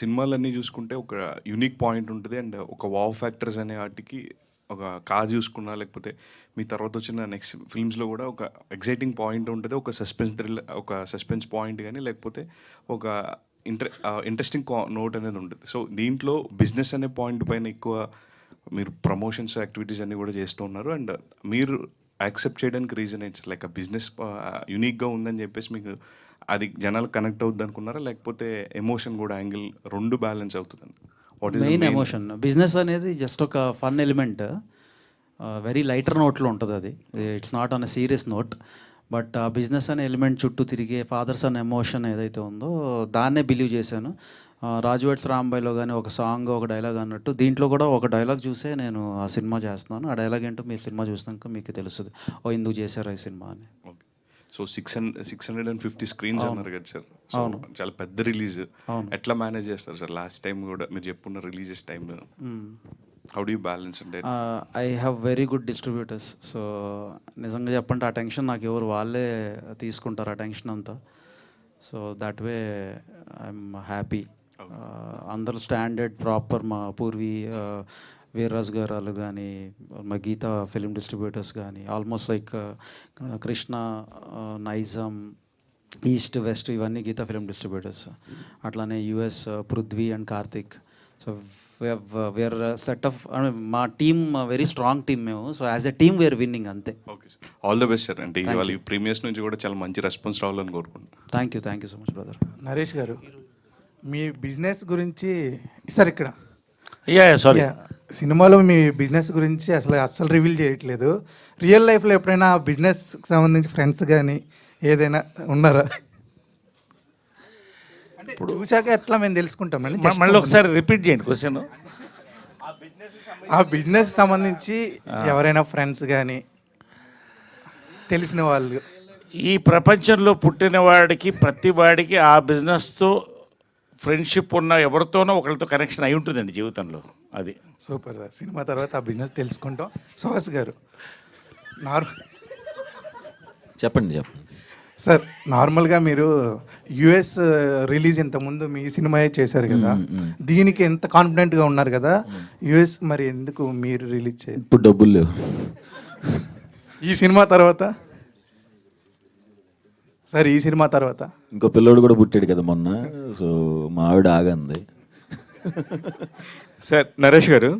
సినిమాలన్నీ చూసుకుంటే ఒక యూనిక్ పాయింట్ ఉంటుంది అండ్ ఒక వావ్ ఫ్యాక్టర్స్ అనే వాటికి ఒక కాజ్ చూసుకున్నా, లేకపోతే మీ తర్వాత వచ్చిన నెక్స్ట్ ఫిల్మ్స్లో కూడా ఒక ఎగ్జైటింగ్ పాయింట్ ఉంటుంది, ఒక సస్పెన్స్ పాయింట్ కానీ, లేకపోతే ఒక ఇంట్రెస్టింగ్ నోట్ అనేది ఉంటుంది. సో దీంట్లో బిజినెస్ అనే పాయింట్ పైన ఎక్కువ మీరు ప్రమోషన్స్ యాక్టివిటీస్ అన్నీ కూడా చేస్తూ ఉన్నారు. అండ్ మీరు యాక్సెప్ట్ చేయడానికి రీజన్ ఏంటి సార్? లైక్ ఆ బిజినెస్ యూనిక్గా ఉందని చెప్పేసి మీకు అది జనాలు కనెక్ట్ అవుద్ది అనుకున్నారా, లేకపోతే ఎమోషన్ కూడా యాంగిల్ రెండు బ్యాలెన్స్ అవుతుందండి? What is main emotion. Business అనేది జస్ట్ ఒక ఫన్ ఎలిమెంట్, వెరీ లైటర్ నోట్లో ఉంటుంది అది. It's not on a serious note. But ఆ బిజినెస్ అనే ఎలిమెంట్ చుట్టూ తిరిగే ఫాదర్స్ అనే ఎమోషన్ ఏదైతే ఉందో దాన్నే బిలీవ్ చేశాను. రాజువేట్స్ రాంబాయ్లో కానీ ఒక సాంగ్ ఒక డైలాగ్ అన్నట్టు దీంట్లో కూడా ఒక డైలాగ్ చూసే నేను ఆ సినిమా చేస్తున్నాను. ఆ డైలాగ్ ఏంటో మీ సినిమా చూసినాక మీకు తెలుస్తుంది, ఓ ఎందుకు చేశారు ఈ సినిమా అని. ఓకే. సో 650 స్క్రీన్స్ అన్నారు కదా సార్. సో అవును. చాలా పెద్ద రిలీజ్. అవును. ఎట్లా మేనేజ్ చేస్తారు సార్? లాస్ట్ టైం కూడా మీరు చెప్పున్న releases time how do you balance అంటే? I have very good distributors. So నిజంగా చెప్పంటే ఆ టెన్షన్ నాకు ఎవరు వాళ్ళే తీసుకుంటారు ఆ టెన్షన్ అంతా. So that way I'm happy. అందరూ స్టాండర్డ్ ప్రాపర్, మా పూర్వీ వీర్రాజు గారు కానీ, మా గీతా ఫిలిం డిస్ట్రిబ్యూటర్స్ కానీ, almost like Krishna, Nizam, east west ఇవన్నీ గీతా ఫిలిం డిస్ట్రిబ్యూటర్స్. అట్లానే US Prithvi and Karthik. So we're set off, మా టీమ్ వెరీ స్ట్రాంగ్ టీమ్ మేము. So as a team we're winning అంతే. Okay sir, all the best sir. అంటే ఇవాళ ఈ ప్రీమియర్స్ నుంచి కూడా చాలా మంచి రెస్పాన్స్ రావాలని కోరుకుంటున్నాను. Thank you so much brother. Naresh గారు, మీ బిజినెస్ గురించి సార్ ఇక్కడ సారీ సినిమాలో మీ బిజినెస్ గురించి అస్సలు రివీల్ చేయట్లేదు. రియల్ లైఫ్లో ఎప్పుడైనా బిజినెస్కి సంబంధించి ఫ్రెండ్స్ కానీ ఏదైనా ఉన్నారా? అంటే చూశాక ఎట్లా మేము తెలుసుకుంటామండి. మళ్ళీ ఒకసారి రిపీట్ చేయండి క్వశ్చన్. ఆ బిజినెస్ సంబంధించి ఎవరైనా ఫ్రెండ్స్ కానీ తెలిసిన వాళ్ళు? ఈ ప్రపంచంలో పుట్టిన వాడికి ప్రతి వాడికి ఆ బిజినెస్తో ఫ్రెండ్షిప్ ఉన్న ఎవరితోనో ఒకరితో కనెక్షన్ అయి ఉంటుందండి జీవితంలో. అది సూపర్ సార్. సినిమా తర్వాత ఆ బిజినెస్ తెలుసుకుంటాం. సుహాస్ గారు, చెప్పండి సార్, నార్మల్గా మీరు యుఎస్ రిలీజ్ ఇంతకుముందు మీ సినిమా చేశారు కదా, దీనికి ఎంత కాన్ఫిడెంట్గా ఉన్నారు కదా, యుఎస్ మరి ఎందుకు మీరు రిలీజ్ చేయాలి? ఇప్పుడు డబ్బులు లేవు. ఈ సినిమా తర్వాత సార్, ఈ సినిమా తర్వాత ఇంకో పిల్లోడు కూడా పుట్టాడు కదా మొన్న. సో మా ఆవిడ ఆగంది. సార్ నరేష్ గారు,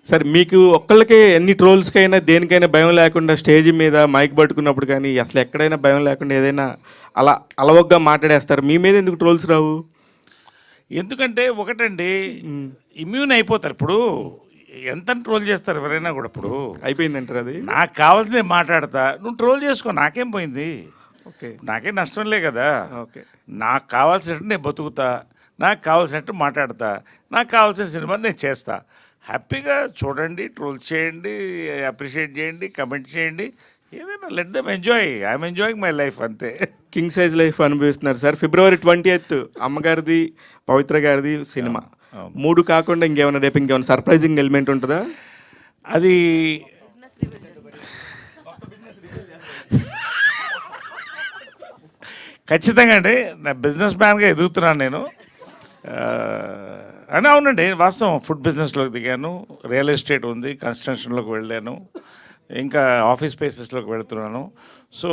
సార్ మీకు ఒక్కళ్ళకే ఎన్ని ట్రోల్స్కైనా దేనికైనా భయం లేకుండా స్టేజ్ మీద మైక్ పట్టుకున్నప్పుడు కానీ అసలు ఎక్కడైనా భయం లేకుండా ఏదైనా అలా అలవగ్గా మాట్లాడేస్తారు, మీ మీద ఎందుకు ట్రోల్స్ రావు? ఎందుకంటే ఒకటండి, ఇమ్యూన్ అయిపోతారు. ఇప్పుడు ఎంత ట్రోల్ చేస్తారు ఎవరైనా కూడా. ఇప్పుడు అయిపోయిందంటారు అది. నాకు కావాల్సింది మాట్లాడతా, నువ్వు ట్రోల్ చేసుకో, నాకేం పోయింది, ఓకే, నాకేం నష్టంలే కదా. ఓకే, నాకు కావాల్సినట్టు నేను బతుకుతా, నాకు కావాల్సినట్టు మాట్లాడతా, నాకు కావాల్సిన సినిమా నేను చేస్తా. హ్యాపీగా చూడండి, ట్రోల్ చేయండి, అప్రిషియేట్ చేయండి, కమెంట్ చేయండి, ఏదైనా let them enjoy. I'm enjoying my life అంతే. కింగ్ సైజ్ లైఫ్ అనుభవిస్తున్నారు సార్. February 20th అమ్మగారిది, పవిత్ర గారిది సినిమా. 3 కాకుండా ఇంకేమైనా రేపు ఇంకేమైనా సర్ప్రైజింగ్ ఎలిమెంట్ ఉంటుందా? అది ఖచ్చితంగా అండి. నా బిజినెస్ మ్యాన్గా ఎదుగుతున్నాను నేను. అని అవునండి, వాస్తవం. ఫుడ్ బిజినెస్లోకి దిగాను, రియల్ ఎస్టేట్ ఉంది, కన్స్ట్రక్షన్లోకి వెళ్ళాను, ఇంకా ఆఫీస్ స్పేసెస్లోకి వెళ్తున్నాను. So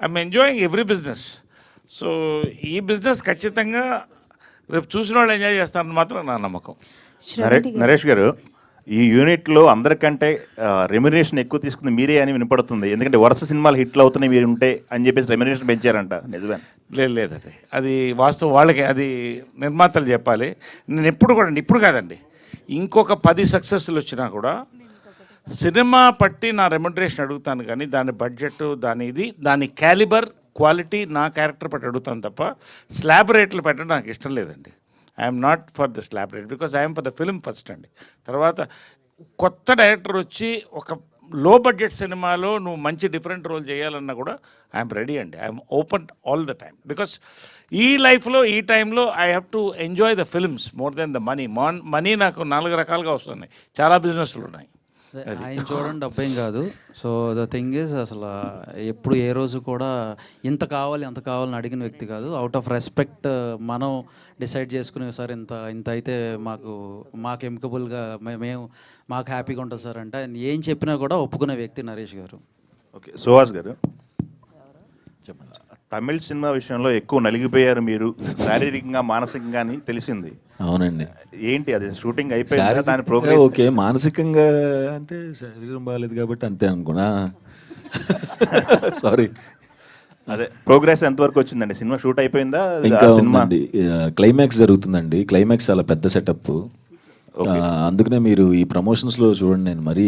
I'm enjoying every business. So ఈ బిజినెస్ ఖచ్చితంగా రేపు చూసిన వాళ్ళు ఎంజాయ్ చేస్తారని మాత్రం నా నమ్మకం. నరేష్ గారు, ఈ యూనిట్లో అందరికంటే రెమ్యునరేషన్ ఎక్కువ తీసుకుంది మీరే అని వినపడుతుంది. ఎందుకంటే వరుస సినిమాలు హిట్లు అవుతున్నాయి మీరు ఉంటే అని చెప్పేసి రెమ్యునరేషన్ పెంచారంట, నిజమే? లేదండి, అది వాస్తవం. వాళ్ళకి అది నిర్మాతలు చెప్పాలి. నేను ఎప్పుడు కూడా, ఇప్పుడు కాదండి, ఇంకొక 10 సక్సెస్లు వచ్చినా కూడా సినిమా పట్టి నా రెమ్యునరేషన్ అడుగుతాను, కానీ దాని బడ్జెట్, దాని క్యాలిబర్, క్వాలిటీ, నా క్యారెక్టర్ పట్టి అడుగుతాను తప్ప స్లాబ్ రేట్లు పెట్టడం నాకు ఇష్టం లేదండి. I'm not for the slab rate, because I'm for the film first అండి. తర్వాత కొత్త డైరెక్టర్ వచ్చి ఒక లో బడ్జెట్ సినిమాలో నువ్వు మంచి డిఫరెంట్ రోల్ చేయాలన్నా కూడా ఐఎమ్ రెడీ అండి. I'm open all the time, because ఈ లైఫ్లో, ఈ టైంలో I have to enjoy the films more than the money. Money నాకు 4 రకాలుగా వస్తున్నాయి, చాలా బిజినెస్లు ఉన్నాయి. ఆయన చూడండి, డబ్బేం కాదు. సో ద థింగ్ ఈజ్, అసలు ఎప్పుడు ఏ రోజు కూడా ఇంత కావాలి అంత కావాలని అడిగిన వ్యక్తి కాదు. అవుట్ ఆఫ్ రెస్పెక్ట్ మనం డిసైడ్ చేసుకునే, సార్ ఇంత అయితే మాకు ఎమికబుల్గా మేము మాకు హ్యాపీగా ఉంటుంది సార్ అంటే ఆయన ఏం చెప్పినా కూడా ఒప్పుకునే వ్యక్తి నరేష్ గారు. ఓకే, సుహాస్ గారు, తమిళ సినిమా విషయంలో ఎక్కువ నలిగిపోయారు మీరు, శారీరకంగా మానసికంగా అని తెలిసింది. అవునండి. ఏంటి అది షూటింగ్ అయిపోయింది, దాని ప్రోగ్రెస్? ఓకే, మానసికంగా అంటే శరీరం బాగాలేదు కాబట్టి అంతే అనుకున్నా. సారీ. అదే ప్రోగ్రెస్ ఎంతవరకు వచ్చిందండి? సినిమా షూట్ అయిపోయిందా? ఇంకా సినిమా ఉందండి, క్లైమాక్స్ జరుగుతుందండి. క్లైమాక్స్ చాలా పెద్ద సెటప్. అందుకనే మీరు ఈ ప్రమోషన్స్లో చూడండి, నేను మరీ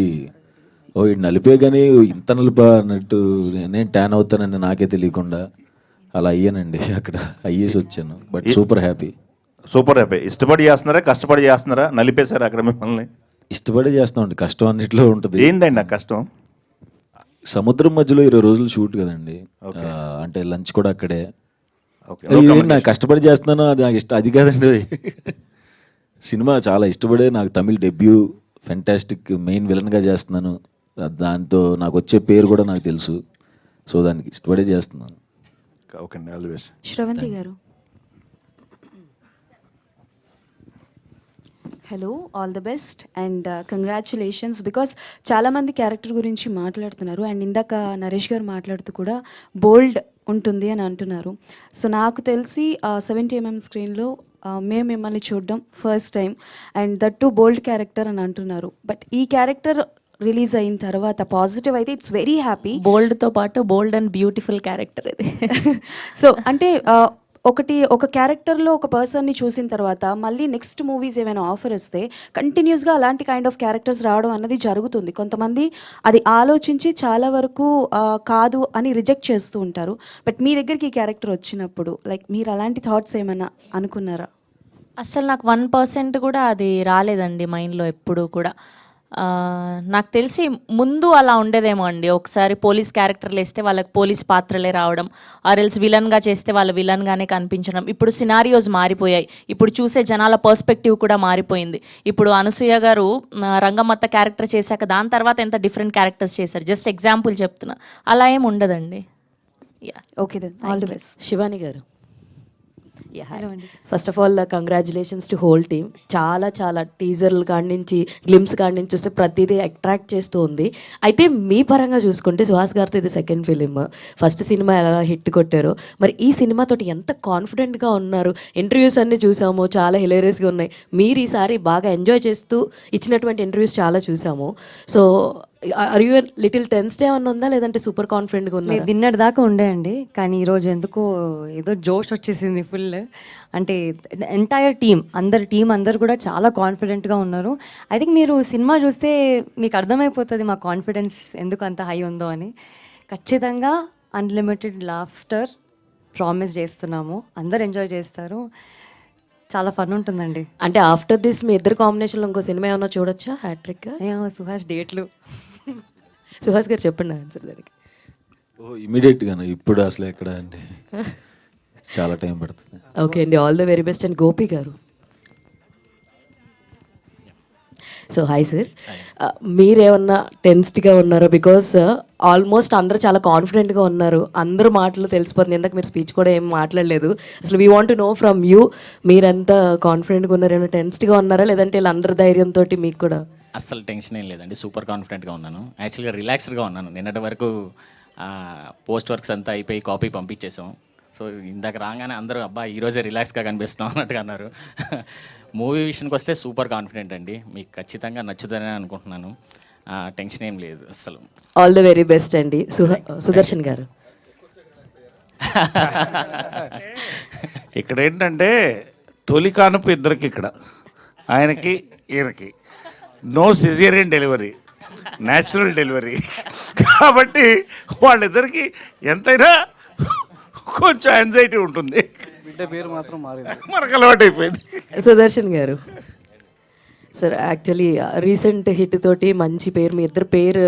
ఇది నలిపే కానీ ఇంత నలిపా అన్నట్టు నేను ట్యాన్ అవుతానని నాకే తెలియకుండా అలా అయ్యానండి. అక్కడ అయ్యేసి వచ్చాను. But super happy. Super happy. ఇష్టపడి చేస్తున్నారా, కష్టపడి చేస్తున్నారా? నలిపేశారా అక్కడ మిమ్మల్ని? ఇష్టపడి చేస్తామండి, కష్టం అన్నిట్లో ఉంటుంది. ఏంటండి ఆ కష్టం? సముద్రం మధ్యలో 20 రోజులు షూట్ కదండి. అంటే లంచ్ కూడా అక్కడే. నాకు కష్టపడి చేస్తున్నాను, అది నాకు ఇష్టం అది కాదండి. సినిమా చాలా ఇష్టపడే, నాకు తమిళ్ డెబ్యూ, ఫెంటాస్టిక్ మెయిన్ విలన్గా చేస్తున్నాను. దాంతో నాకు వచ్చే పేరు కూడా నాకు తెలుసు. సో దానికి ఇష్టపడే చేస్తున్నాను. ఓకే అండి, ఆల్ ది బెస్ట్. శ్రవంతి గారు. Hello, all the best and congratulations. Because చాలామంది క్యారెక్టర్ గురించి మాట్లాడుతున్నారు అండ్ ఇందాక నరేష్ గారు మాట్లాడుతూ కూడా బోల్డ్ ఉంటుంది అని అంటున్నారు. సో నాకు తెలిసి 70mm స్క్రీన్లో మేము మిమ్మల్ని చూడడం first time and that to bold character అని అంటున్నారు. బట్ ఈ క్యారెక్టర్ రిలీజ్ అయిన తర్వాత పాజిటివ్ అయితే ఇట్స్ వెరీ హ్యాపీ. బోల్డ్తో పాటు బోల్డ్ అండ్ బ్యూటిఫుల్ క్యారెక్టర్ ఇది. సో అంటే ఒక క్యారెక్టర్లో ఒక పర్సన్ని చూసిన తర్వాత మళ్ళీ నెక్స్ట్ మూవీస్ ఏమైనా ఆఫర్ వస్తే కంటిన్యూస్గా అలాంటి కైండ్ ఆఫ్ క్యారెక్టర్స్ రావడం అన్నది జరుగుతుంది. కొంతమంది అది ఆలోచించి చాలా వరకు కాదు అని రిజెక్ట్ చేస్తూ ఉంటారు. బట్ మీ దగ్గరికి ఈ క్యారెక్టర్ వచ్చినప్పుడు లైక్ మీరు అలాంటి థాట్స్ ఏమైనా అనుకున్నారా? అస్సలు నాకు 1% కూడా అది రాలేదండి మైండ్లో ఎప్పుడు కూడా. నాకు తెలిసి ముందు అలా ఉండేదేమో అండి. ఒకసారి పోలీస్ క్యారెక్టర్లు వేస్తే వాళ్ళకి పోలీస్ పాత్రలే రావడం, ఆర్ఎల్స్ విలన్గా చేస్తే వాళ్ళు విలన్గానే కనిపించడం. ఇప్పుడు సినారియోస్ మారిపోయాయి, ఇప్పుడు చూసే జనాల పర్స్పెక్టివ్ కూడా మారిపోయింది. ఇప్పుడు అనసూయ గారు రంగమ్మత్త క్యారెక్టర్ చేశాక దాని తర్వాత ఎంత డిఫరెంట్ క్యారెక్టర్స్ చేశారు, జస్ట్ ఎగ్జాంపుల్ చెప్తున్నా. అలా ఏం ఉండదండి. Okay then, all the best. Shivani గారు. First of all congratulations to whole team. చాలా చాలా టీజర్లు కాడి నుంచి గ్లిమ్స్ కాడి నుంచి చూస్తే ప్రతిదీ అట్రాక్ట్ చేస్తూ ఉంది. అయితే మీ పరంగా చూసుకుంటే సుహాస్ గారితో ఇది సెకండ్ ఫిలిం. ఫస్ట్ సినిమా ఎలా హిట్ కొట్టారో, మరి ఈ సినిమాతోటి ఎంత కాన్ఫిడెంట్గా ఉన్నారు? ఇంటర్వ్యూస్ అన్నీ చూసాము, చాలా హిలేరియస్గా ఉన్నాయి. మీరు ఈసారి బాగా ఎంజాయ్ చేస్తూ ఇచ్చినటువంటి ఇంటర్వ్యూస్ చాలా చూసాము. So are you little tensed ఏమన్నా ఉందా, లేదంటే సూపర్ కాన్ఫిడెంట్గా ఉన్నా? డిన్నర్ దాకా ఉండే అండి, కానీ ఈరోజు ఎందుకో ఏదో జోష్ వచ్చేసింది ఫుల్. అంటే ఎంటైర్ టీం అందరు కూడా చాలా కాన్ఫిడెంట్గా ఉన్నారు. ఐ థింక్ మీరు సినిమా చూస్తే మీకు అర్థమైపోతుంది మా కాన్ఫిడెన్స్ ఎందుకు అంత హై ఉందో అని. ఖచ్చితంగా అన్లిమిటెడ్ లాఫ్టర్ ప్రామిస్ చేస్తున్నాము, అందరు ఎంజాయ్ చేస్తారు, చాలా ఫన్ ఉంటుందండి. అంటే ఆఫ్టర్ దిస్ మీ ఇద్దరు కాంబినేషన్లో ఇంకో సినిమా ఏమన్నా చూడొచ్చా? హ్యాట్రిక్? సుహాస్ డేట్లు. సుహాస్ గారు చెప్పండి ఆన్సర్ దానికి. ఇమీడియట్గా ఇప్పుడు అసలు ఎక్కడ అండి, చాలా టైం పడుతుంది. ఓకే అండి, all the very best. And Gopi గారు. సో హాయ్ సార్, మీరేమన్నా టెన్స్డ్గా ఉన్నారో? బికాస్ ఆల్మోస్ట్ అందరూ చాలా కాన్ఫిడెంట్గా ఉన్నారు, అందరూ మాటలు తెలిసిపోతుంది. ఇందాక మీరు స్పీచ్ కూడా ఏం మాట్లాడలేదు. అసలు we want to know from you, మీరంతా కాన్ఫిడెంట్గా ఉన్నారా, ఏమైనా టెన్స్డ్గా ఉన్నారా, లేదంటే వీళ్ళందరి ధైర్యంతో మీకు కూడా? అస్సలు టెన్షన్ ఏం లేదండి, సూపర్ కాన్ఫిడెంట్గా ఉన్నాను. యాక్చువల్గా రిలాక్స్డ్గా ఉన్నాను. నిన్నటి వరకు పోస్ట్ వర్క్స్ అంతా అయిపోయి కాపీ పంపించేసాం. సో ఇందాక రాగానే అందరూ అబ్బా ఈరోజే రిలాక్స్గా కనిపిస్తున్నాం అన్నట్టుగా అన్నారు. మూవీ విషయానికి వస్తే సూపర్ కాన్ఫిడెంట్ అండి, మీకు ఖచ్చితంగా నచ్చుతుందని అనుకుంటున్నాను. టెన్షన్ ఏం లేదు అస్సలు. ఆల్ ద వెరీ బెస్ట్ అండి. సుదర్శన్ గారు. ఇక్కడ ఏంటంటే తొలి కానుపు ఇద్దరికి, ఇక్కడ ఆయనకి ఈయనకి no caesarean delivery, natural delivery. కాబట్టి వాళ్ళిద్దరికి ఎంతైనా కొంచెం యాంగ్జైటీ ఉంటుంది. బిడ్డ పేరు మాత్రం మారింది, మనకు అలవాటు అయిపోయింది. సుదర్శన్ గారు. సార్ యాక్చువల్లీ రీసెంట్ హిట్ తోటి మంచి పేరు, మీ ఇద్దరు పేరు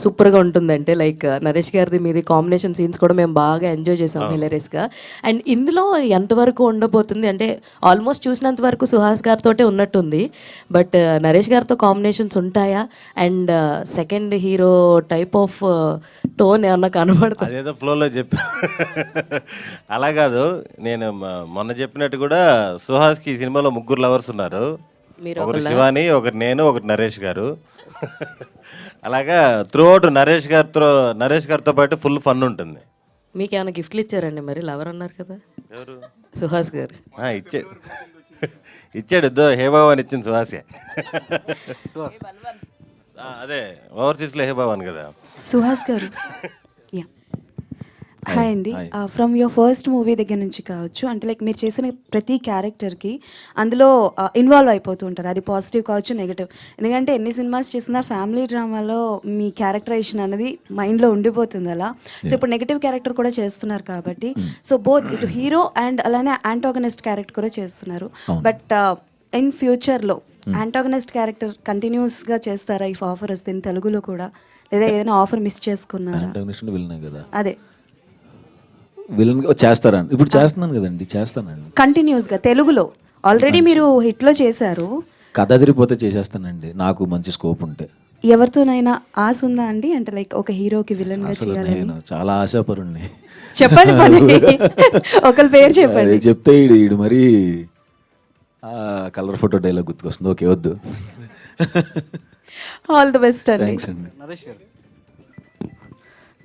సూపర్గా ఉంటుందంటే లైక్ నరేష్ గారిది మీది కాంబినేషన్ సీన్స్ కూడా మేము బాగా ఎంజాయ్ చేసాం హిలరియస్గా. అండ్ ఇందులో ఎంతవరకు ఉండబోతుంది అంటే ఆల్మోస్ట్ చూసినంత వరకు సుహాస్ గారితో ఉన్నట్టుంది, బట్ నరేష్ గారితో కాంబినేషన్స్ ఉంటాయా? And second hero type of tone ఏమన్నా కనబడుతుంది? అదేదో ఫ్లోలో చెప్పా. అలా కాదు, నేను మొన్న చెప్పినట్టు కూడా సుహాస్కి ఈ సినిమాలో 3 లవర్స్ ఉన్నారు. ఒకరు శివాని, ఒకరు నేను, ఒకరు నరేష్ గారు. అలాగా త్రూ అవుట్ నరేష్ గారితో పాటు ఫుల్ ఫన్ ఉంటుంది. మీకు ఏమైనా గిఫ్ట్లు ఇచ్చారండి మరి? లవర్ అన్నారు కదా ఎవరు? సుహాస్ గారు. ఇచ్చాడు ఇచ్చాడు హేబావన్ ఇచ్చింది సుహాసే. అదే ఓవర్సీస్లో హేబావన్ కదా. సుహాస్ గారు, హాయ్ అండి. ఫ్రమ్ యువర్ ఫస్ట్ మూవీ దగ్గర నుంచి కావచ్చు, అంటే లైక్ మీరు చేసిన ప్రతి క్యారెక్టర్కి అందులో ఇన్వాల్వ్ అయిపోతూ ఉంటారు. అది పాజిటివ్ కావచ్చు, నెగిటివ్. ఎందుకంటే ఎన్ని సినిమాస్ చేసినా ఫ్యామిలీ డ్రామాలో మీ క్యారెక్టరైజేషన్ అనేది మైండ్లో ఉండిపోతుంది అలా. సో ఇప్పుడు నెగిటివ్ క్యారెక్టర్ కూడా చేస్తున్నారు కాబట్టి, సో బోత్ ఇటు హీరో అండ్ అలానే యాంటాగనిస్ట్ క్యారెక్టర్ కూడా చేస్తున్నారు. బట్ ఇన్ ఫ్యూచర్లో యాంటాగనిస్ట్ క్యారెక్టర్ కంటిన్యూస్గా చేస్తారా ఇఫ్ ఆఫర్ వస్తే తెలుగులో కూడా, లేదా ఏదైనా ఆఫర్ మిస్ చేసుకున్నారా? కదా అదే విలన్ చేస్తారండి. ఇప్పుడు చేస్తున్నాను కదండి, చేస్తానండి కంటిన్యూస్గా తెలుగులో. ఆల్రెడీ మీరు హిట్లో చేశారు, కథ అదిరిపోతే చేసేస్తానండి, నాకు మంచి స్కోప్ ఉంటే. ఎవరితోనైనా ఆశ ఉందా అండి? అంటే లైక్ ఒక హీరోకి విలన్ గా అసలు చేయాలని. నేను చాలా ఆశాపరుణ్ణి. చెప్పండి పని ఒకరి పేరు చెప్పండి. అదే చెప్తే ఈడు మరి కలర్ ఫోటో డైలాగ్ గుర్తుకొస్తుంది. ఓకే వద్దు. ఆల్ ది బెస్ట్ అండి. థ్యాంక్స్ అండి. నరేష్ గారు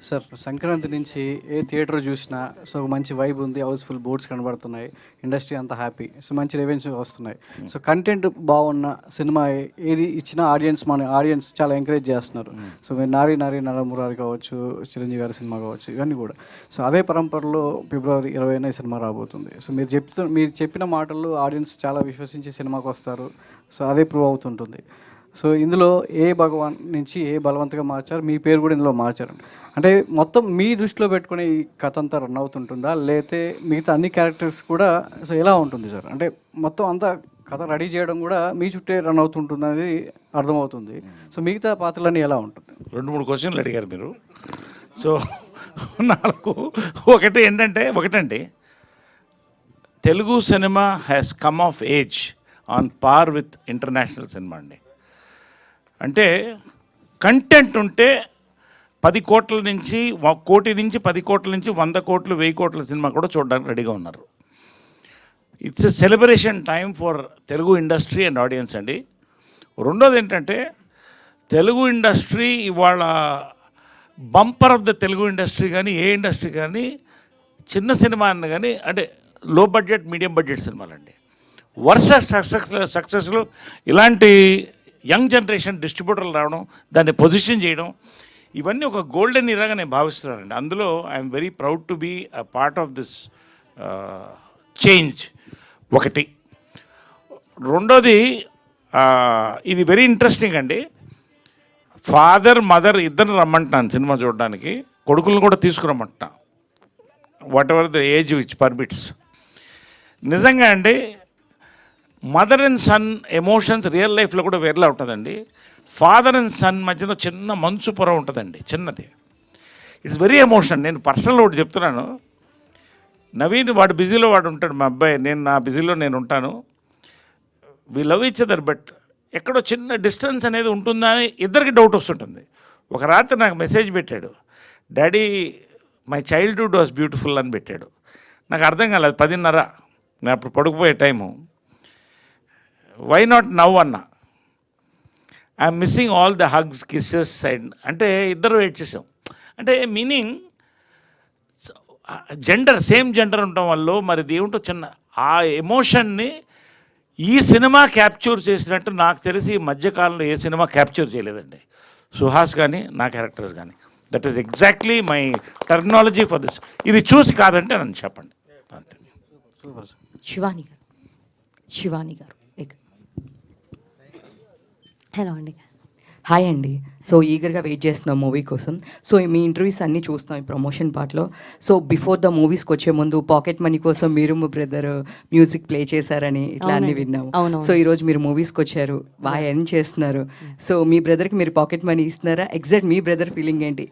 సార్, సంక్రాంతి నుంచి ఏ థియేటర్ చూసినా సో మంచి వైబ్ ఉంది, హౌస్ఫుల్ బోర్డ్స్ కనబడుతున్నాయి, ఇండస్ట్రీ అంతా హ్యాపీ, సో మంచి రెవెన్యూ వస్తున్నాయి. సో కంటెంట్ బాగున్న సినిమా ఏది ఇచ్చినా మన ఆడియన్స్ చాలా ఎంకరేజ్ చేస్తున్నారు. సో మీరు నారీ నరమురారి కావచ్చు, చిరంజీవి గారి సినిమా కావచ్చు, ఇవన్నీ కూడా. సో అదే పరంపరలో ఫిబ్రవరి 20న ఈ సినిమా రాబోతుంది. సో మీరు చెప్పిన మాటల్లో ఆడియన్స్ చాలా విశ్వసించి సినిమాకి వస్తారు. సో అదే ప్రూవ్ అవుతుంటుంది. సో ఇందులో ఏ భగవాన్ నుంచి ఏ బలవంతంగా మార్చారు, మీ పేరు కూడా ఇందులో మార్చారు. అంటే మొత్తం మీ దృష్టిలో పెట్టుకుని ఈ కథ అంతా రన్ అవుతుంటుందా, లేకపోతే మిగతా అన్ని క్యారెక్టర్స్ కూడా సో ఎలా ఉంటుంది సార్? అంటే మొత్తం అంతా కథ రెడీ చేయడం కూడా మీ చుట్టే రన్ అవుతుంటుంది అనేది అర్థమవుతుంది. సో మిగతా పాత్రలన్నీ ఎలా ఉంటుంది? 2-3 క్వశ్చన్లు అడిగారు మీరు. సో నాకు ఒకటండి, Telugu cinema has come of age on par with international cinema అండి. అంటే కంటెంట్ ఉంటే 10 కోట్ల నుంచి 1 కోటి నుంచి 10 కోట్ల నుంచి 100 కోట్లు 1000 కోట్ల సినిమా కూడా చూడడానికి రెడీగా ఉన్నారు. It's a celebration time for Telugu industry and audience అండి. రెండోది ఏంటంటే, తెలుగు ఇండస్ట్రీ ఇవాళ bumper of the Telugu industry కానీ ఏ ఇండస్ట్రీ కానీ చిన్న సినిమా అన్న కానీ అంటే లో బడ్జెట్ మీడియం బడ్జెట్ సినిమాలండి. వరుస సక్సెస్లు ఇలాంటి యంగ్ జనరేషన్ డిస్ట్రిబ్యూటర్లు రావడం, దాన్ని పొజిషన్ చేయడం, ఇవన్నీ ఒక గోల్డెన్ ఇరాగా నేను భావిస్తున్నానండి. అందులో I'm very proud to be a part of this change. ఒకటి. రెండోది, ఇది వెరీ ఇంట్రెస్టింగ్ అండి. ఫాదర్ మదర్ ఇద్దరు రమ్మంటున్నాను సినిమా చూడడానికి, కొడుకులను కూడా తీసుకురమ్మంటున్నా, whatever the age which permits. నిజంగా అండి, mother and son emotions real లైఫ్లో కూడా వేరేలా ఉంటుందండి. ఫాదర్ అండ్ సన్ మధ్యలో చిన్న మంచు పొర ఉంటుందండి, చిన్నది. It's very emotional. నేను పర్సనల్ ఒకటి చెప్తున్నాను. నవీన్ వాడు బిజీలో వాడు ఉంటాడు, మా అబ్బాయి, నేను నా బిజీలో నేను ఉంటాను. We love each other, but ఎక్కడో చిన్న డిస్టెన్స్ అనేది ఉంటుందా అని ఇద్దరికి డౌట్ వస్తుంటుంది. ఒక రాత్రి నాకు మెసేజ్ పెట్టాడు, daddy my childhood was beautiful అని పెట్టాడు. నాకు అర్థం కాలేదు. 10:30 నేను అప్పుడు పడుకుపోయే టైము. వై నాట్ నవ్ అన్నా. I'm missing all the hugs kisses side. అంటే ఇద్దరు వెయిట్ చేసాం. అంటే మీనింగ్ జెండర్ సేమ్ జెండర్ ఉండటం వల్ల మరి ఏమిటో చిన్న ఆ ఎమోషన్ని ఈ సినిమా క్యాప్చర్ చేసినట్టు నాకు తెలిసి ఈ మధ్యకాలంలో ఏ సినిమా క్యాప్చర్ చేయలేదండి. సుహాస్ కానీ నా క్యారెక్టర్స్ కానీ. That is exactly my terminology for this. ఇది చూసి కాదంటే నన్ను చెప్పండి అంతే. శివాని గారు హలో అండి. హాయ్ అండి. సో ఈగర్గా వెయిట్ చేస్తున్నాం మూవీ కోసం. సో మీ ఇంటర్వ్యూస్ అన్నీ చూస్తున్నాం ఈ ప్రమోషన్ పార్ట్లో. సో బిఫోర్ ద మూవీస్కి వచ్చే ముందు పాకెట్ మనీ కోసం మీరు మీ బ్రదర్ మ్యూజిక్ ప్లే చేశారని ఇట్లా అన్నీ విన్నాము. సో ఈరోజు మీరు మూవీస్కి వచ్చారు, బాగా ఎర్న్ చేస్తున్నారు. సో మీ బ్రదర్కి మీరు పాకెట్ మనీ ఇస్తున్నారా? ఎగ్జాక్ట్ మీ బ్రదర్ ఫీలింగ్ ఏంటి?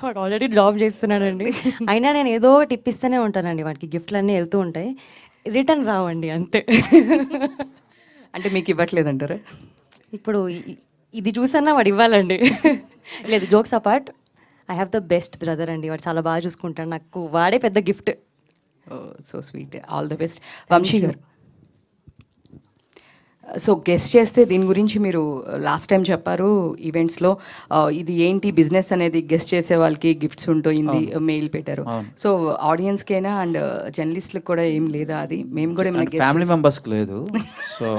వాడు ఆల్రెడీ జాబ్ చేస్తున్నాడండి. అయినా నేను ఏదో ఒకటి ఇప్పిస్తూనే ఉంటానండి, వాటికి గిఫ్ట్లు అన్నీ వెళ్తూ ఉంటాయి, రిటర్న్ రావండి అంతే. అంటే మీకు ఇవ్వట్లేదంటారా? ఇప్పుడు ఇది చూసన్నా వాడు ఇవ్వాలండి. లేదు, jokes apart, I have the best brother అండి. వాడు చాలా బాగా చూసుకుంటాడు, నాకు వాడే పెద్ద gift. So sweet, all the best. Vamsi garu, so guest చేస్తే దీని గురించి మీరు లాస్ట్ టైం చెప్పారు ఈవెంట్స్లో, ఇది ఏంటి బిజినెస్ అనేది గెస్ట్ చేసే వాళ్ళకి గిఫ్ట్స్ ఉంటుంది, మెయిల్ పెట్టారు. సో ఆడియన్స్కైనా అండ్ జర్నలిస్ట్లకు కూడా ఏం లేదా? అది మేము కూడా ఏమైనా ఫ్యామిలీ మెంబర్స్కి లేదు. సో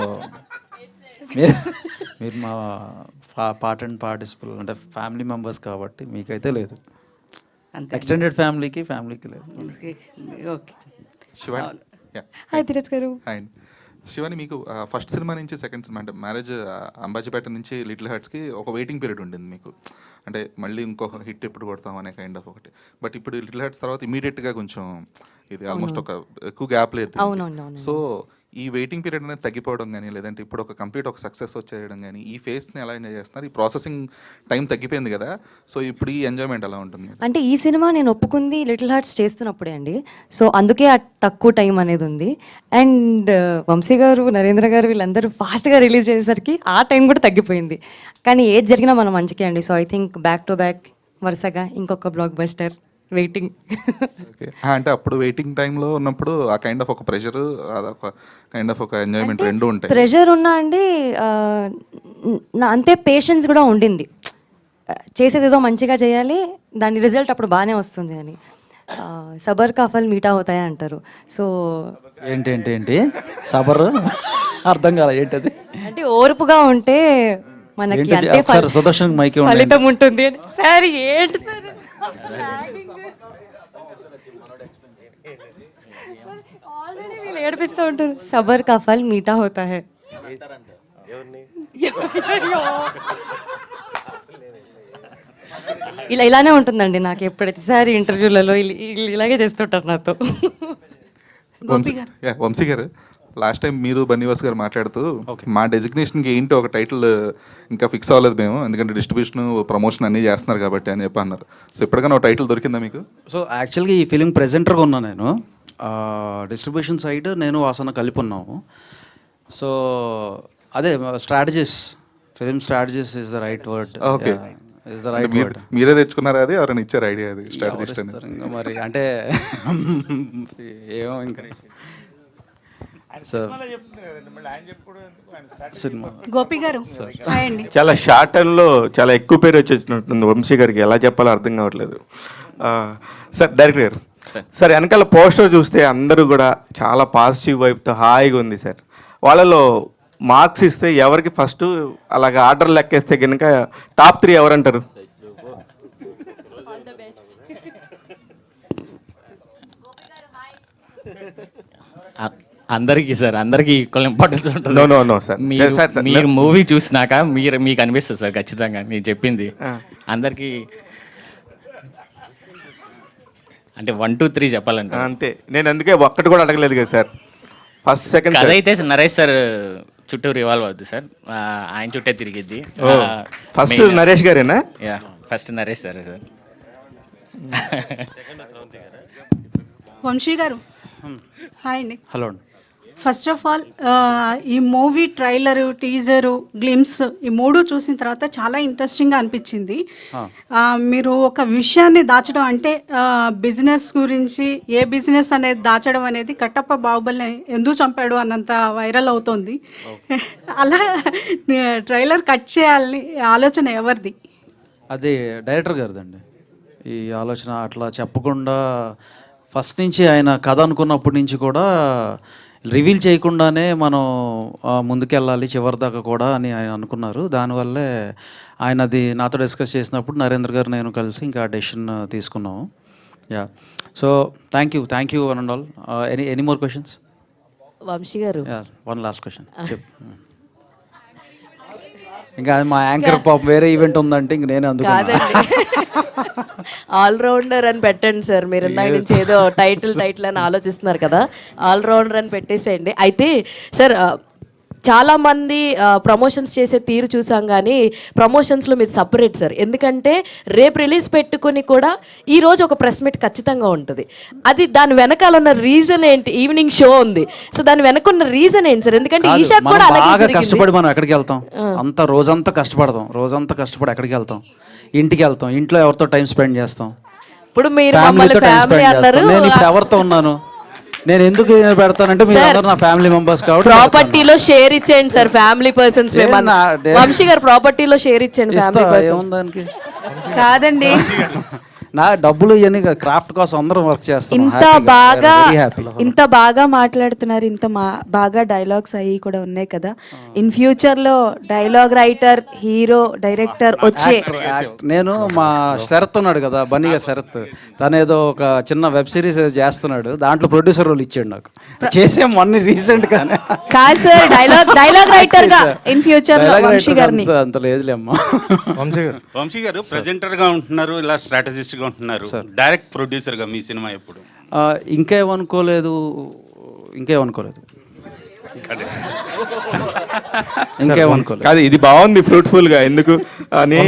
మీరు మా పార్ట్ అండ్ పార్టిసిపల్ అంటే ఫ్యామిలీ మెంబర్స్ కాబట్టి మీకైతే లేదు. ఎక్స్టెండెడ్ ఫ్యామిలీకి లేదు. ఓకే. శివాని, హాయ్ ధీరజ్ గారు. హాయ్ శివాని, మీకు ఫస్ట్ సినిమా నుంచి సెకండ్ సినిమా అంటే మ్యారేజ్ అంబాజీపేట నుంచి లిటిల్ హార్ట్స్కి ఒక వెయిటింగ్ పీరియడ్ ఉండింది మీకు, అంటే మళ్ళీ ఇంకొక హిట్ ఎప్పుడు కొడతాం అనే కైండ్ ఆఫ్ ఒకటి. బట్ ఇప్పుడు లిటిల్ హార్ట్స్ తర్వాత ఇమీడియట్గా కొంచెం ఇది ఆల్మోస్ట్ ఒక ఎక్కువ గ్యాప్ లేదు. సో ఈ వెయిటింగ్ పీరియడ్ అనేది తగ్గిపోవడం కానీ, లేదంటే ఇప్పుడు ఒక కంప్లీట్ ఒక సక్సెస్ వచ్చేయడం కానీ, ఈ ఫేస్ని ఎలా ఎంజాయ్ చేస్తున్నారు? ఈ ప్రాసెసింగ్ టైం తగ్గిపోయింది కదా, సో ఇప్పుడు ఈ ఎంజాయ్మెంట్ ఎలా ఉంటుంది? అంటే ఈ సినిమా నేను ఒప్పుకుంది లిటిల్ హార్ట్స్ చేస్తున్నప్పుడే అండి. సో అందుకే ఆ తక్కువ టైం అనేది ఉంది. అండ్ వంశీ గారు, నరేంద్ర గారు వీళ్ళందరూ ఫాస్ట్గా రిలీజ్ చేసేసరికి ఆ టైం కూడా తగ్గిపోయింది. కానీ ఏది జరిగినా మనం మంచికే అండి. So I think back to back వరుసగా ఇంకొక బ్లాక్ బస్టర్ వెయిటింగ్. ఓకే, అంటే అప్పుడు వెయిటింగ్ టైంలో ఉన్నప్పుడు ఆ కైండ్ ఆఫ్ ఒక ప్రెషర్, అదొక కైండ్ ఆఫ్ ఒక ఎంజాయ్మెంట్ రెండు ఉంటాయి. ప్రెషర్ ఉన్నా అండి, అంతే పేషెన్స్ కూడా ఉండింది. చేసేది ఏదో మంచిగా చేయాలి, దాని రిజల్ట్ అప్పుడు బాగానే వస్తుంది అని. సబర్ కా ఫల్ మీఠా హోతాయా అంటారు. సో ఏంటి సబర్ అర్థం కాల ఏంటది? అంటే ఓర్పుగా ఉంటే మనకి అంతే సుదర్శన్ మైకి ఫలితం ఉంటుంది. సార్ ఏంటి సార్ ఆల్రెడీ వీళ్ళు ఏడిపిస్తూ ఉంటారు. సబర్ కా ఫల్ మీఠా హోతా హై. ఇలానే ఉంటుందండి నాకు ఎప్పుడైతే సారి ఇంటర్వ్యూలలో ఇలాగే చేస్తుంటారు నాతో. వంశీ గారు, లాస్ట్ టైం మీరు బన్నీవాస్ గారు మాట్లాడుతూ మా డెసిగ్నేషన్కి ఏంటి ఒక టైటిల్ ఇంకా ఫిక్స్ అవ్వలేదు మేము, ఎందుకంటే డిస్ట్రిబ్యూషన్ ప్రమోషన్ అన్నీ చేస్తున్నారు కాబట్టి అని చెప్పి అన్నారు. సో ఎప్పటికైనా ఒక టైటిల్ దొరికిందా మీకు? సో యాక్చువల్గా ఈ ఫిలిం ప్రెజెంటర్గా ఉన్నా నేను, డిస్ట్రిబ్యూషన్ సైడ్ నేను వాసన కలిపి ఉన్నాము. సో అదే strategies, film strategies is the right word. Okay, is the right word. మీరే తెచ్చుకున్నారా? అది ఎవరైనా ఇచ్చారు ఐడియా? అది స్ట్రాటజిస్ట్ మరి అంటే ఏమో ఇంకా గోపి గారు చాలా షార్ట్ టైంలో చాలా ఎక్కువ పేరు వచ్చేసినట్టుంది వంశీ గారికి, ఎలా చెప్పాలో అర్థం కావట్లేదు. సార్ డైరెక్టర్ గారు, సార్ వెనకాల పోస్టర్ చూస్తే అందరూ కూడా చాలా పాజిటివ్ వైపుతో హాయిగా ఉంది సార్. వాళ్ళలో మార్క్స్ ఇస్తే ఎవరికి ఫస్ట్ అలాగే ఆర్డర్ లెక్కేస్తే కనుక టాప్ 3 ఎవరంటారు? అందరికీ సార్, అందరికీ ఈక్వల్ ఇంపార్టెన్స్ ఉంటుంది. నో సార్, మీరు మూవీ చూసినాక మీకు అనిపిస్తుంది సార్ ఖచ్చితంగా నేను చెప్పింది. అందరికీ అంటే 1 2 3 చెప్పాలంటే అంతే. నేను అందుకే ఒక్కటి కూడా అడగలేదు కదా సార్. ఫస్ట్ సెకండ్ అదైతే నరేష్ సార్ చుట్టూ రివాల్వ్ అవుద్ది సార్, ఆయన చుట్టే తిరిగిద్ది. ఫస్ట్ నరేష్ గారేనా? Yeah, first Naresh sir. Vamsi garu hi అండి. హలో. ఫస్ట్ ఆఫ్ ఆల్ ఈ మూవీ ట్రైలరు, టీజరు, గ్లిమ్స్ ఈ 3 చూసిన తర్వాత చాలా ఇంట్రెస్టింగ్గా అనిపించింది. మీరు ఒక విషయాన్ని దాచడం అంటే బిజినెస్ గురించి, ఏ బిజినెస్ అనేది దాచడం అనేది కట్టప్ప బాహుబలిని ఎందుకు చంపాడు అన్నంత వైరల్ అవుతుంది. అలా ట్రైలర్ కట్ చేయాలని ఆలోచన ఎవరిది? అది డైరెక్టర్ గారిదండి ఈ ఆలోచన. అట్లా చెప్పకుండా ఫస్ట్ నుంచి ఆయన కథ అనుకున్నప్పటి నుంచి కూడా రివీల్ చేయకుండానే మనం ముందుకెళ్ళాలి చివరి దాకా కూడా అని ఆయన అనుకున్నారు. దానివల్లే ఆయన అది నాతో డిస్కస్ చేసినప్పుడు నరేంద్ర గారు నేను కలిసి ఇంకా డెసిషన్ తీసుకున్నాము. Yeah, so thank you one and all. Any more questions? Vamsi garu, one last question ఇంకా మా యాంకర్ పాపం వేరే ఈవెంట్ ఉందంటే ఇంక నేను అందుకు ఆల్రౌండర్ అని పెట్టండి సార్. మీరు ఇందాక నుంచి ఏదో టైటిల్ అని ఆలోచిస్తున్నారు కదా, ఆల్రౌండర్ అని పెట్టేసేయండి. అయితే సార్ చాలామంది ప్రమోషన్స్ చేసే తీరు చూసాం, కానీ ప్రమోషన్స్లో మీరు సపరేట్ సార్. ఎందుకంటే రేపు రిలీజ్ పెట్టుకుని కూడా ఈరోజు ఒక ప్రెస్ మీట్ ఖచ్చితంగా ఉంటుంది. అది దాని వెనకాల ఉన్న రీజన్ ఏంటి? ఈవినింగ్ షో ఉంది, సో దాని వెనక ఉన్న రీజన్ ఏంటి సార్? ఎందుకంటే ఈషా కూడా బాగా కష్టపడి మనం ఎక్కడికి వెళ్తాం, అంత రోజంతా కష్టపడతాం, రోజంతా కష్టపడి ఎక్కడికి వెళ్తాం? ఇంటికి వెళ్తాం, ఇంట్లో ఎవరితో టైం స్పెండ్ చేస్తాం? ఇప్పుడు మీరు ఫ్యామిలీ అన్నారు, నేను ఇప్పుడు ఎవరితో ఉన్నాను? నేను ఎందుకు పెడతానంటే మీరు అందరూ నా ఫ్యామిలీ మెంబర్స్ కాబట్టి ప్రాపర్టీలో షేర్ ఇచ్చేయండి సార్, ఫ్యామిలీ పర్సన్స్ మేము ఏమన్నా? వంశీ గారు ప్రాపర్టీలో షేర్ ఇచ్చేయండి ఫ్యామిలీ ఇస్తా, పర్సన్స్. ఏముందానికి కాదండి, నా డబ్బులు ఇవన్నీ క్రాఫ్ట్ కోసం అందరం వర్క్ చేస్తాం. ఇంత బాగా మాట్లాడుతున్నారు, బాగా డైలాగ్స్ అయ్యి కూడా ఉన్నాయి కదా. ఇన్ ఫ్యూచర్ లో డైలాగ్ రైటర్, హీరో, డైరెక్టర్ వచ్చే నేను మా శరత్ ఉన్నాడు కదా, బన్నీగా శరత్, తను ఏదో ఒక చిన్న వెబ్ సిరీస్ చేస్తున్నాడు, దాంట్లో ప్రొడ్యూసర్ రోల్ ఇచ్చాడు నాకు. చేసాం మొన్న రీసెంట్ గానే. కాదు సార్, డైలాగ్ రైటర్ గా ఇన్ ఫ్యూచర్ లో వంశీ గారిని. అంత లేదులే అమ్మా. వంశీ గారు ప్రెజెంటర్ గా ఉంటున్నారు, ఇలా స్ట్రాటజిస్ట్ గా ఉంటున్నారు, డైరెక్ట్ ప్రొడ్యూసర్ గా మీ సినిమా ఎప్పుడు? ఇంకేమనుకోలేదు. కాదు, ఇది బాగుంది ఫ్రూట్ఫుల్ గా ఎందుకు అని.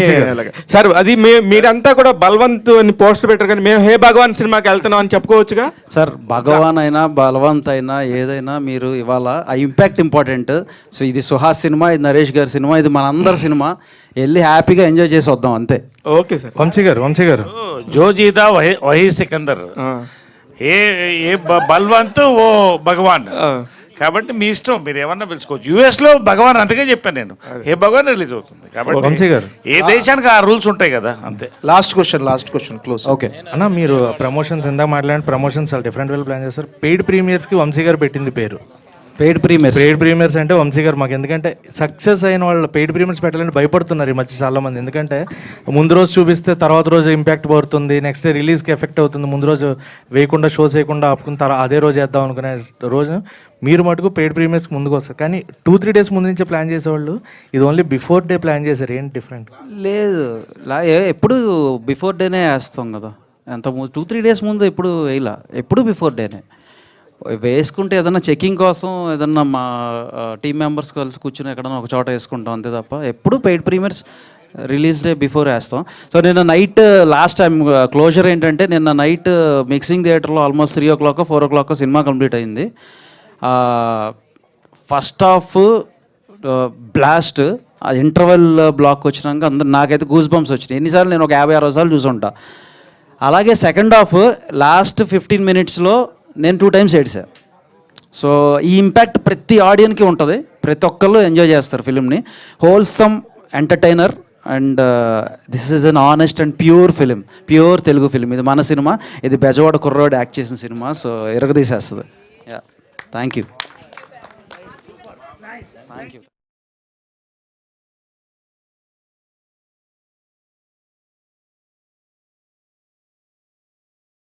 సార్ అది మీరంతా కూడా బలవంత్ అని పోస్టర్ పెట్టారు, కానీ మేము హే భగవాన్ సినిమాకి వెళ్తున్నాం అని చెప్పుకోవచ్చుగా సార్. భగవాన్ అయినా బలవంత్ అయినా ఏదైనా మీరు ఇవాళ ఆ ఇంపాక్ట్ ఇంపార్టెంట్. సో ఇది సుహాస్ సినిమా, ఇది నరేష్ గారి సినిమా, ఇది మనందరి సినిమా. వెళ్ళి హ్యాపీగా ఎంజాయ్ చేసి వద్దాం అంతే. Okay sir. వంశీ గారు జో జీతా వహీ సికందర్, ఏ బల్వంత్ ఓ భగవాన్. కాబట్టి మీ ఇష్టం, మీరు ఏమన్నా పిలుచుకోవచ్చు. యూఎస్ లో భగవాన్ అందుకే చెప్పాను నేను, ఏ భగవాన్ రిలీజ్ అవుతుంది. కాబట్టి ఏ దేశానికి ఆ రూల్స్ ఉంటాయి కదా, అంతే. Last question close. ఓకే అన్న, మీరు ప్రమోషన్స్ ఇందాక మాట్లాడిన ప్రమోషన్స్ చాలా డిఫరెంట్ వేలో ప్లాన్ చేస్తారు. పెయిడ్ ప్రీమియర్స్కి వంశీ గారు పెట్టింది పేరు. పెయిడ్ ప్రీమియర్స్ అంటే వంశీ గారు మాకు, ఎందుకంటే సక్సెస్ అయిన వాళ్ళు పెయిడ్ ప్రీమియర్స్ పెట్టాలని భయపడుతున్నారు ఈ మధ్య చాలా మంది. ఎందుకంటే ముందు రోజు చూపిస్తే తర్వాత రోజు ఇంపాక్ట్ పడుతుంది, నెక్స్ట్ డే రిలీజ్కి ఎఫెక్ట్ అవుతుంది. ముందు రోజు వేయకుండా షోస్ వేయకుండా ఆపుకుని అదే రోజు వేద్దాం అనుకునే రోజు మీరు మటుకు పెయిడ్ ప్రీమియర్స్ ముందుకు వస్తారు. కానీ 2-3 డేస్ ముందు నుంచే ప్లాన్ చేసేవాళ్ళు, ఇది ఓన్లీ బిఫోర్ డే ప్లాన్ చేశారు. ఏంటి డిఫరెంట్? లేదు, ఎప్పుడు బిఫోర్ డేనే వేస్తాం కదా. ఎంత 2-3 డేస్ ముందు ఎప్పుడు వేయలా, ఎప్పుడు బిఫోర్ డేనే వేసుకుంటే. ఏదన్నా చెకింగ్ కోసం ఏదన్నా మా టీం మెంబర్స్ కలిసి కూర్చుని ఎక్కడన్నా ఒక చోట వేసుకుంటాం అంతే తప్ప ఎప్పుడు paid premieres release day before వేస్తాం. సో నిన్న నైట్ లాస్ట్ టైం క్లోజర్ ఏంటంటే, నిన్న నైట్ మిక్సింగ్ థియేటర్లో almost 3 o'clock 4 o'clock cinema complete అయింది. ఫస్ట్ హాఫ్ బ్లాస్ట్, ఆ ఇంటర్వెల్ బ్లాక్ వచ్చినాక అందరు నాకైతే గూస్ బంప్స్ వచ్చినాయి. ఎన్నిసార్లు నేను ఒక 50-60 సార్లు చూసుంటా. అలాగే సెకండ్ హాఫ్ లాస్ట్ 15 minutesలో నేను 2 times ఏడ్చా. సో ఈ ఇంపాక్ట్ ప్రతి ఆడియన్కి ఉంటుంది, ప్రతి ఒక్కళ్ళు ఎంజాయ్ చేస్తారు ఫిలింని. Wholesome entertainer and this is an honest and pure film, pure Telugu film. ఇది మన సినిమా, ఇది బెజవాడ కుర్రోడు యాక్ట్ చేసిన సినిమా. సో ఎరగదీసేస్తుంది. Thank you.